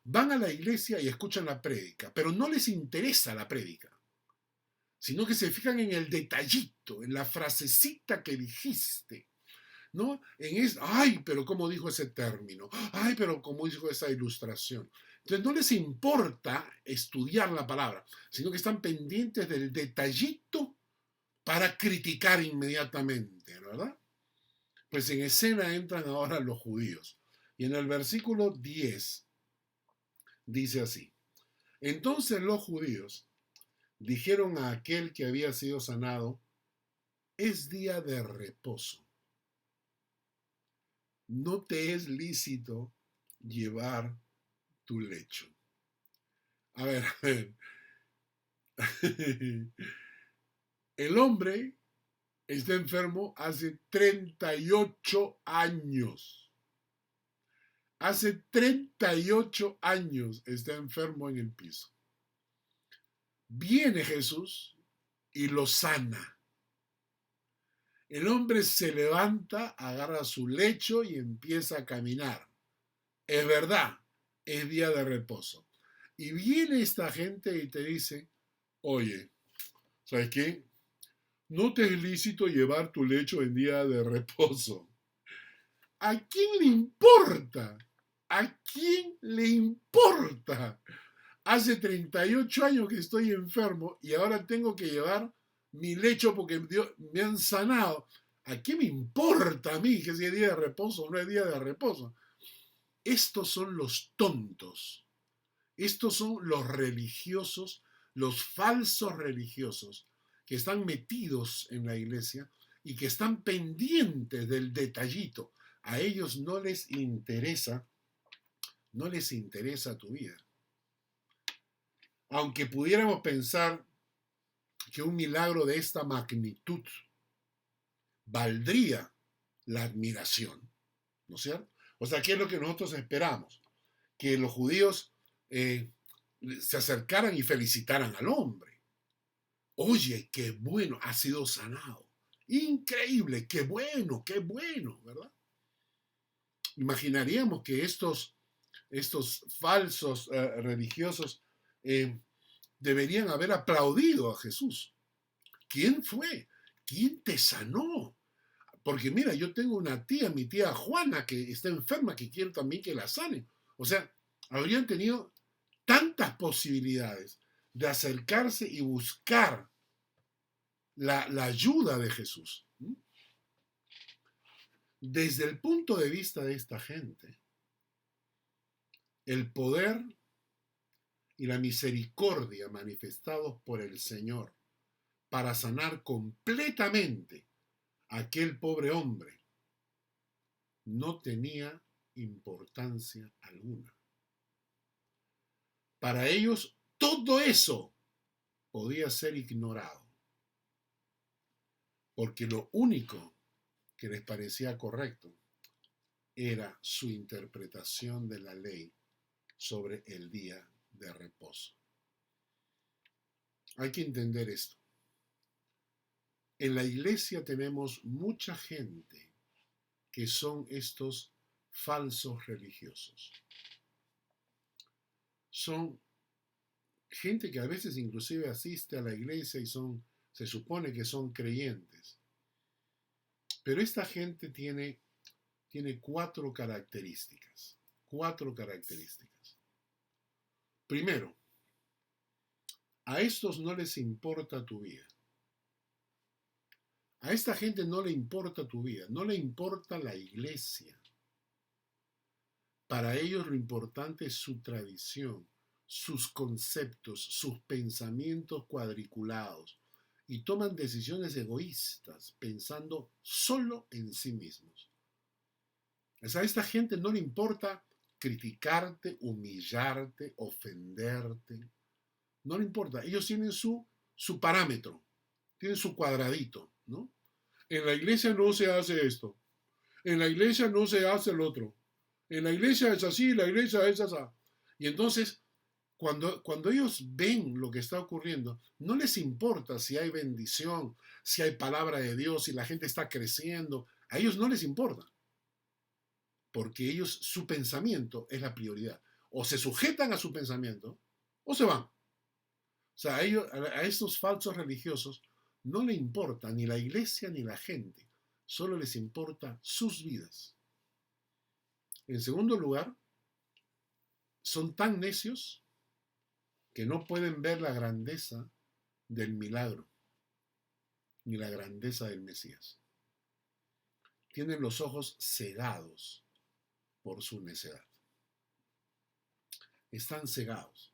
Van a la iglesia y escuchan la prédica, pero no les interesa la prédica, sino que se fijan en el detallito, en la frasecita que dijiste, ¿no? Ay, pero ¿cómo dijo ese término? Ay, pero ¿cómo dijo esa ilustración? Entonces no les importa estudiar la palabra, sino que están pendientes del detallito para criticar inmediatamente, ¿verdad? Pues en escena entran ahora los judíos. Y en el versículo 10 dice así: entonces los judíos dijeron a aquel que había sido sanado, es día de reposo. No te es lícito llevar tu lecho. A ver, a ver. El hombre está enfermo hace 38 años. Hace 38 años está enfermo en el piso. Viene Jesús y lo sana. El hombre se levanta, agarra su lecho y empieza a caminar. Es verdad, es día de reposo. Y viene esta gente y te dice, oye, ¿sabes qué? No te es lícito llevar tu lecho en día de reposo. ¿A quién le importa? ¿A quién le importa? Hace 38 años que estoy enfermo y ahora tengo que llevar mi lecho porque me han sanado. ¿A qué me importa a mí que si es día de reposo o no es día de reposo? Estos son los tontos. Estos son los religiosos, los falsos religiosos que están metidos en la iglesia y que están pendientes del detallito. A ellos no les interesa tu vida. Aunque pudiéramos pensar que un milagro de esta magnitud valdría la admiración, ¿no es cierto? O sea, ¿qué es lo que nosotros esperamos? Que los judíos se acercaran y felicitaran al hombre. Oye, qué bueno, ha sido sanado. Increíble, qué bueno, ¿verdad? Imaginaríamos que estos falsos religiosos deberían haber aplaudido a Jesús. ¿Quién fue? ¿Quién te sanó? Porque mira, yo tengo una tía, mi tía Juana, que está enferma, que quiero también que la sane. O sea, habrían tenido tantas posibilidades de acercarse y buscar la ayuda de Jesús. Desde el punto de vista de esta gente, el poder y la misericordia manifestados por el Señor para sanar completamente a aquel pobre hombre no tenía importancia alguna. Para ellos todo eso podía ser ignorado, porque lo único que les parecía correcto era su interpretación de la ley sobre el día de reposo. Hay que entender esto. En la iglesia tenemos mucha gente que son estos falsos religiosos. Son gente que a veces inclusive asiste a la iglesia y se supone que son creyentes. Pero esta gente tiene cuatro características. Primero, a estos no les importa tu vida. A esta gente no le importa tu vida, no le importa la iglesia. Para ellos lo importante es su tradición, sus conceptos, sus pensamientos cuadriculados, y toman decisiones egoístas, pensando solo en sí mismos. O sea, a esta gente no le importa criticarte, humillarte, ofenderte. No le importa. Ellos tienen su parámetro, tienen su cuadradito, ¿no? En la iglesia no se hace esto. En la iglesia no se hace el otro. En la iglesia es así, la iglesia es así. Y entonces, cuando ellos ven lo que está ocurriendo, no les importa si hay bendición, si hay palabra de Dios, si la gente está creciendo. A ellos no les importa. Porque ellos, su pensamiento es la prioridad. O se sujetan a su pensamiento, o se van. O sea, a estos falsos religiosos no le importa ni la iglesia ni la gente. Solo les importa sus vidas. En segundo lugar, son tan necios que no pueden ver la grandeza del milagro ni la grandeza del Mesías. Tienen los ojos cegados por su necedad. Están cegados.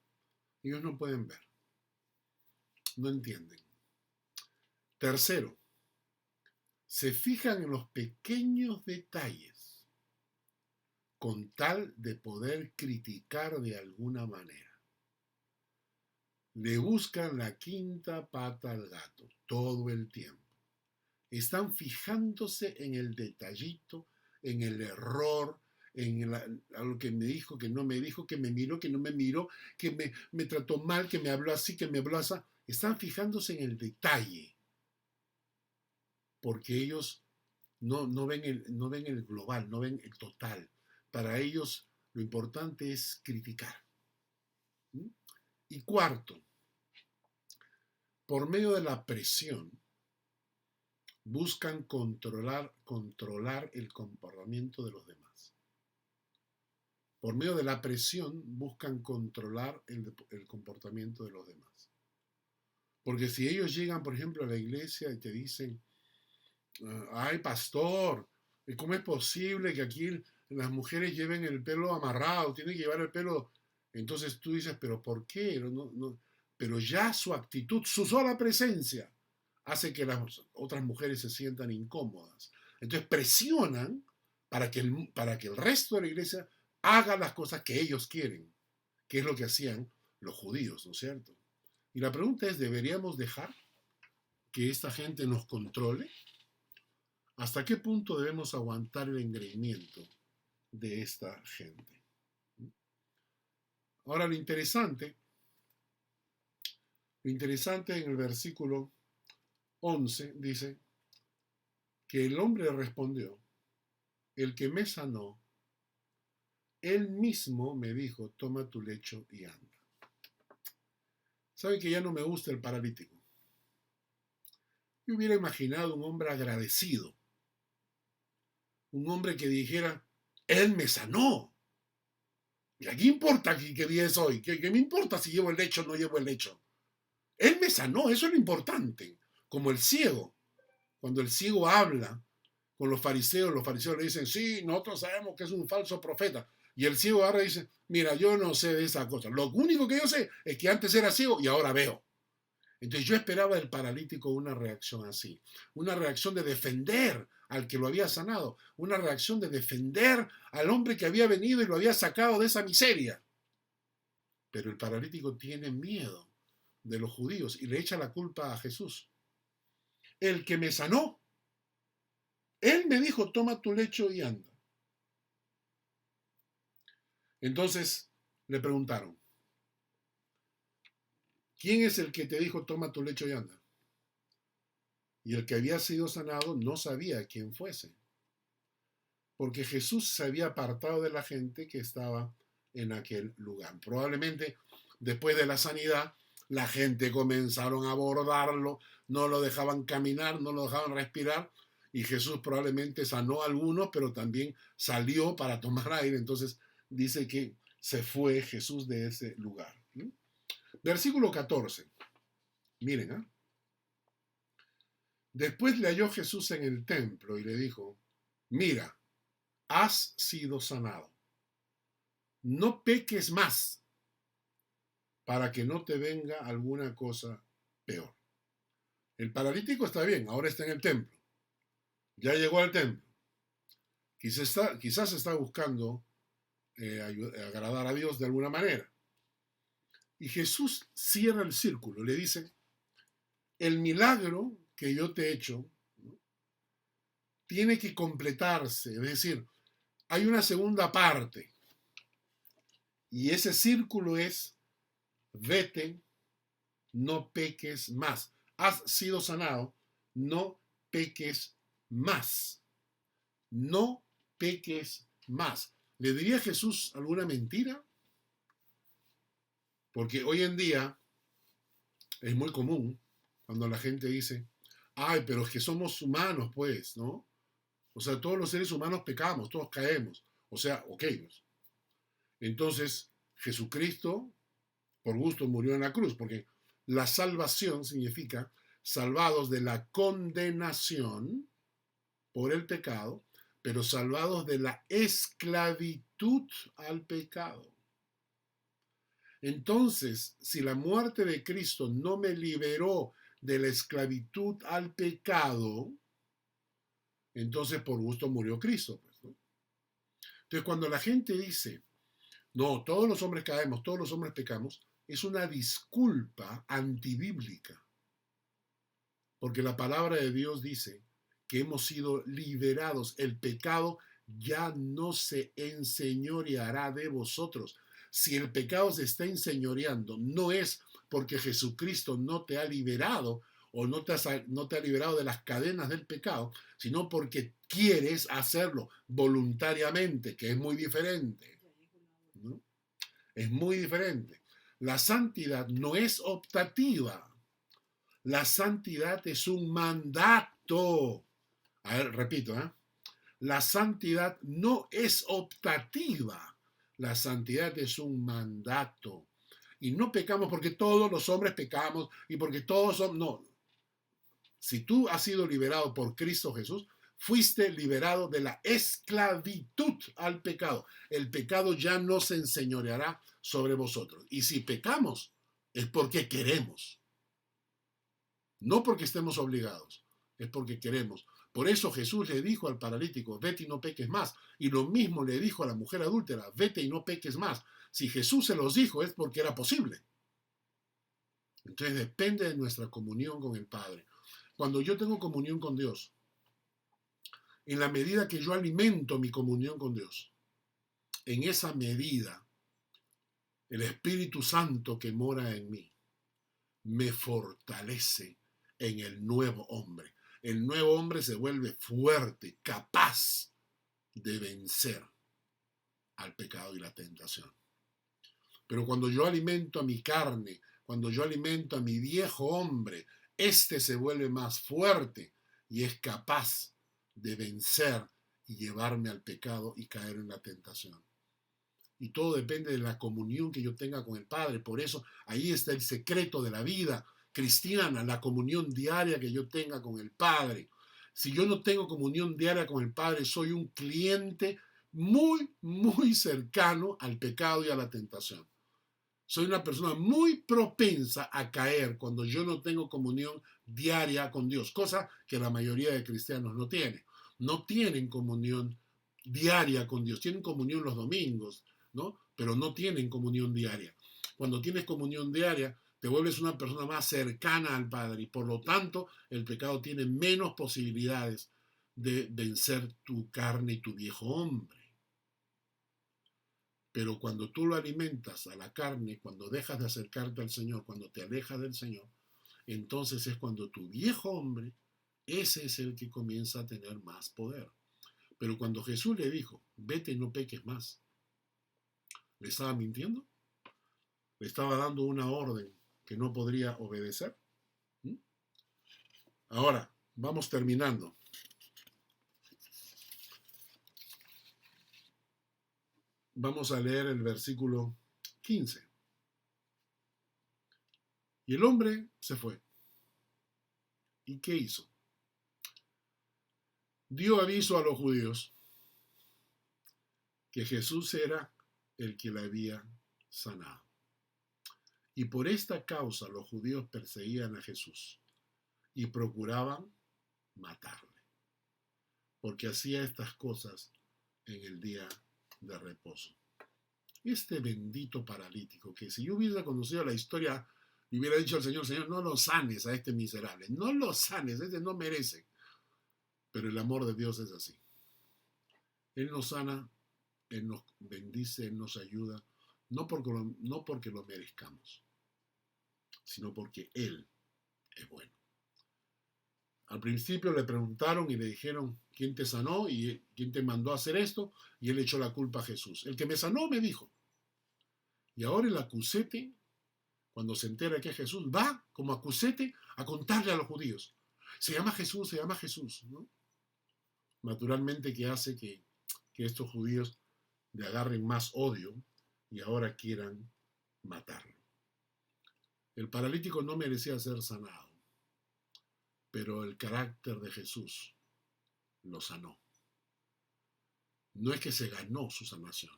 Ellos no pueden ver. No entienden. Tercero, se fijan en los pequeños detalles con tal de poder criticar de alguna manera. Le buscan la quinta pata al gato todo el tiempo. Están fijándose en el detallito, en el error, en lo que me dijo, que no me dijo, que me miró, que no me miró, que me trató mal, que me habló así, que me habló así. Están fijándose en el detalle, porque ellos no ven el global, no ven el total. Para ellos lo importante es criticar. Y cuarto, por medio de la presión, buscan controlar el comportamiento de los demás. Por medio de la presión, buscan controlar el comportamiento de los demás. Porque si ellos llegan, por ejemplo, a la iglesia y te dicen, ay, pastor, ¿cómo es posible que aquí las mujeres lleven el pelo amarrado? Tienen que llevar el pelo. Entonces tú dices, ¿pero por qué? Pero ya su actitud, su sola presencia, hace que las otras mujeres se sientan incómodas. Entonces presionan para que el resto de la iglesia haga las cosas que ellos quieren, que es lo que hacían los judíos, ¿no es cierto? Y la pregunta es, ¿deberíamos dejar que esta gente nos controle? ¿Hasta qué punto debemos aguantar el engreimiento de esta gente? Ahora, lo interesante en el versículo 11 dice que el hombre respondió, el que me sanó, él mismo me dijo, toma tu lecho y anda. ¿Sabe que ya no me gusta el paralítico? Yo hubiera imaginado un hombre agradecido, un hombre que dijera, él me sanó. ¿Y a qué importa qué día es hoy? ¿Qué me importa si llevo el lecho o no llevo el lecho? Él me sanó, eso es lo importante. Como el ciego. Cuando el ciego habla, con los fariseos le dicen, sí, nosotros sabemos que es un falso profeta. Y el ciego agarra y dice, mira, yo no sé de esa cosa. Lo único que yo sé es que antes era ciego y ahora veo. Entonces yo esperaba del paralítico una reacción así, una reacción de defender al que lo había sanado, una reacción de defender al hombre que había venido y lo había sacado de esa miseria. Pero el paralítico tiene miedo de los judíos y le echa la culpa a Jesús. El que me sanó, él me dijo, toma tu lecho y anda. Entonces le preguntaron, ¿quién es el que te dijo, toma tu lecho y anda? Y el que había sido sanado no sabía quién fuese, porque Jesús se había apartado de la gente que estaba en aquel lugar. Probablemente después de la sanidad, la gente comenzaron a abordarlo, no lo dejaban caminar, no lo dejaban respirar, y Jesús probablemente sanó a algunos, pero también salió para tomar aire. Entonces dice que se fue Jesús de ese lugar. Versículo 14. Miren, ¿eh? Después le halló Jesús en el templo y le dijo, mira, has sido sanado. No peques más para que no te venga alguna cosa peor. El paralítico está bien, ahora está en el templo. Ya llegó al templo. Quizás está buscando agradar a Dios de alguna manera. Y Jesús cierra el círculo, le dice, el milagro que yo te he hecho, ¿no?, tiene que completarse, es decir, hay una segunda parte. Y ese círculo es, vete, no peques más. Has sido sanado, no peques más. No peques más. ¿Le diría Jesús alguna mentira? Porque hoy en día es muy común cuando la gente dice, ay, pero es que somos humanos, pues, ¿no? O sea, todos los seres humanos pecamos, todos caemos. O sea, ok. Entonces, Jesucristo, por gusto, murió en la cruz, porque la salvación significa salvados de la condenación por el pecado, pero salvados de la esclavitud al pecado. Entonces, si la muerte de Cristo no me liberó de la esclavitud al pecado, entonces por gusto murió Cristo, pues, ¿no? Entonces, cuando la gente dice, no, todos los hombres caemos, todos los hombres pecamos, es una disculpa antibíblica. Porque la palabra de Dios dice que hemos sido liberados. El pecado ya no se enseñoreará de vosotros. Si el pecado se está enseñoreando, no es porque Jesucristo no te ha liberado o no te ha liberado de las cadenas del pecado, sino porque quieres hacerlo voluntariamente, que es muy diferente, ¿no? Es muy diferente. La santidad no es optativa. La santidad es un mandato. A ver, repito, ¿eh? La santidad no es optativa. La santidad es un mandato. Y no pecamos porque todos los hombres pecamos y porque todos somos... No. Si tú has sido liberado por Cristo Jesús, fuiste liberado de la esclavitud al pecado. El pecado ya no se enseñoreará sobre vosotros. Y si pecamos, es porque queremos. No porque estemos obligados, es porque queremos. Por eso Jesús le dijo al paralítico, vete y no peques más. Y lo mismo le dijo a la mujer adúltera, vete y no peques más. Si Jesús se los dijo es porque era posible. Entonces depende de nuestra comunión con el Padre. Cuando yo tengo comunión con Dios, en la medida que yo alimento mi comunión con Dios, en esa medida, el Espíritu Santo que mora en mí me fortalece en el nuevo hombre. El nuevo hombre se vuelve fuerte, capaz de vencer al pecado y la tentación. Pero cuando yo alimento a mi carne, cuando yo alimento a mi viejo hombre, este se vuelve más fuerte y es capaz de vencer y llevarme al pecado y caer en la tentación. Y todo depende de la comunión que yo tenga con el Padre. Por eso ahí está el secreto de la vida cristiana, la comunión diaria que yo tenga con el Padre. Si yo no tengo comunión diaria con el Padre, soy un cliente muy, muy cercano al pecado y a la tentación. Soy una persona muy propensa a caer cuando yo no tengo comunión diaria con Dios, cosa que la mayoría de cristianos no tienen. No tienen comunión diaria con Dios, tienen comunión los domingos, ¿no? Pero no tienen comunión diaria. Cuando tienes comunión diaria, te vuelves una persona más cercana al Padre y por lo tanto el pecado tiene menos posibilidades de vencer tu carne y tu viejo hombre. Pero cuando tú lo alimentas a la carne, cuando dejas de acercarte al Señor, cuando te alejas del Señor, entonces es cuando tu viejo hombre, ese es el que comienza a tener más poder. Pero cuando Jesús le dijo, vete y no peques más, ¿le estaba mintiendo? ¿Le estaba dando una orden que no podría obedecer? ¿Mm? Ahora, vamos terminando. Vamos a leer el versículo 15. Y el hombre se fue. ¿Y qué hizo? Dio aviso a los judíos que Jesús era el que le había sanado. Y por esta causa los judíos perseguían a Jesús y procuraban matarle, porque hacía estas cosas en el día de reposo. Este bendito paralítico, que si yo hubiera conocido la historia, le hubiera dicho al Señor, Señor, no lo sanes a este miserable, no lo sanes, este no merece. Pero el amor de Dios es así. Él nos sana, Él nos bendice, Él nos ayuda, no porque lo merezcamos, sino porque Él es bueno. Al principio le preguntaron y le dijeron, ¿quién te sanó y quién te mandó a hacer esto? Y él echó la culpa a Jesús. El que me sanó me dijo. Y ahora el acusete, cuando se entera que es Jesús, va como acusete a contarle a los judíos. Se llama Jesús, ¿no? Naturalmente que hace que estos judíos le agarren más odio y ahora quieran matarlo. El paralítico no merecía ser sanado, pero el carácter de Jesús lo sanó. No es que se ganó su sanación.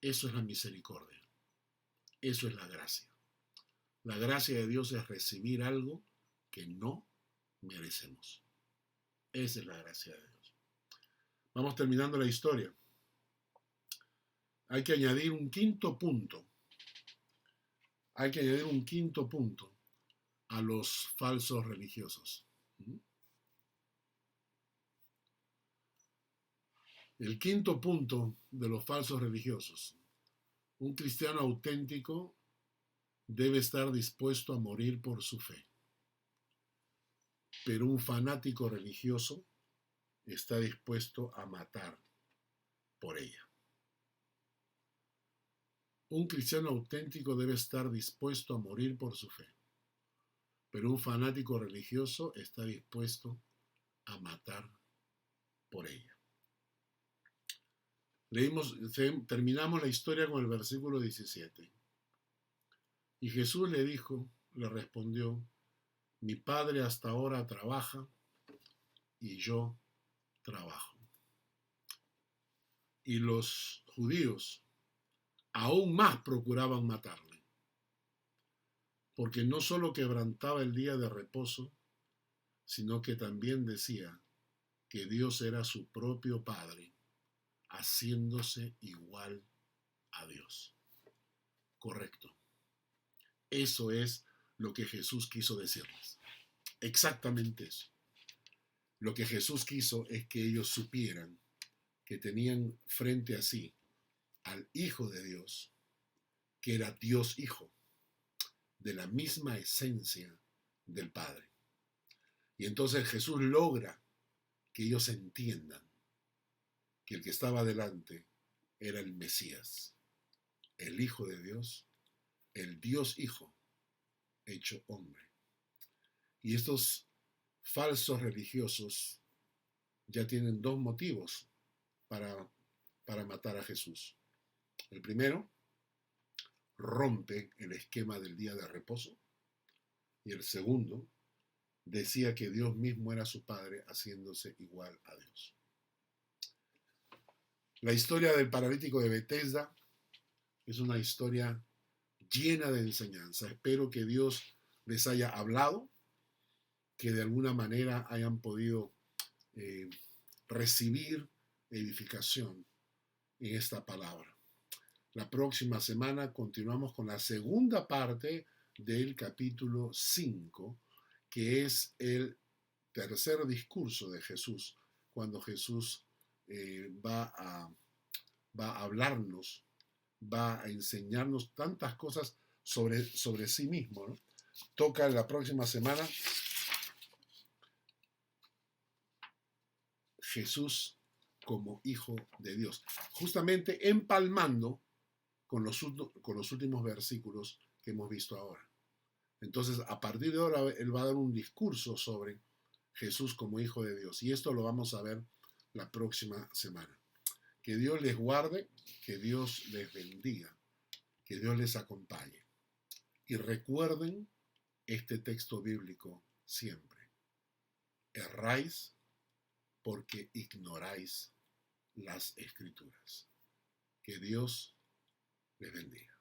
Eso es la misericordia. Eso es la gracia. La gracia de Dios es recibir algo que no merecemos. Esa es la gracia de Dios. Vamos terminando la historia. Hay que añadir un quinto punto. Hay que añadir un quinto punto a los falsos religiosos. El quinto punto de los falsos religiosos. Un cristiano auténtico debe estar dispuesto a morir por su fe. Pero un fanático religioso está dispuesto a matar por ella. Un cristiano auténtico debe estar dispuesto a morir por su fe. Pero un fanático religioso está dispuesto a matar por ella. Terminamos la historia con el versículo 17. Y Jesús le respondió, mi Padre hasta ahora trabaja y yo trabajo. Y los judíos aún más procuraban matarle, porque no solo quebrantaba el día de reposo, sino que también decía que Dios era su propio Padre, haciéndose igual a Dios. Correcto. Eso es lo que Jesús quiso decirles. Exactamente eso. Lo que Jesús quiso es que ellos supieran que tenían frente a sí al Hijo de Dios, que era Dios Hijo, de la misma esencia del Padre. Y entonces Jesús logra que ellos entiendan que el que estaba delante era el Mesías, el Hijo de Dios, el Dios Hijo hecho hombre. Y estos falsos religiosos ya tienen dos motivos para matar a Jesús. El primero, rompe el esquema del día de reposo. Y el segundo, decía que Dios mismo era su Padre, haciéndose igual a Dios. La historia del paralítico de Betesda es una historia llena de enseñanza. Espero que Dios les haya hablado, que de alguna manera hayan podido recibir edificación en esta palabra. La próxima semana continuamos con la segunda parte del capítulo 5, que es el tercer discurso de Jesús, cuando Jesús va a hablarnos, va a enseñarnos tantas cosas sobre sí mismo, ¿no? Toca la próxima semana Jesús como Hijo de Dios, justamente empalmando con los últimos versículos que hemos visto ahora. Entonces, a partir de ahora, Él va a dar un discurso sobre Jesús como Hijo de Dios. Y esto lo vamos a ver la próxima semana. Que Dios les guarde, que Dios les bendiga, que Dios les acompañe. Y recuerden este texto bíblico siempre. Erráis porque ignoráis las Escrituras. Que Dios les bendiga.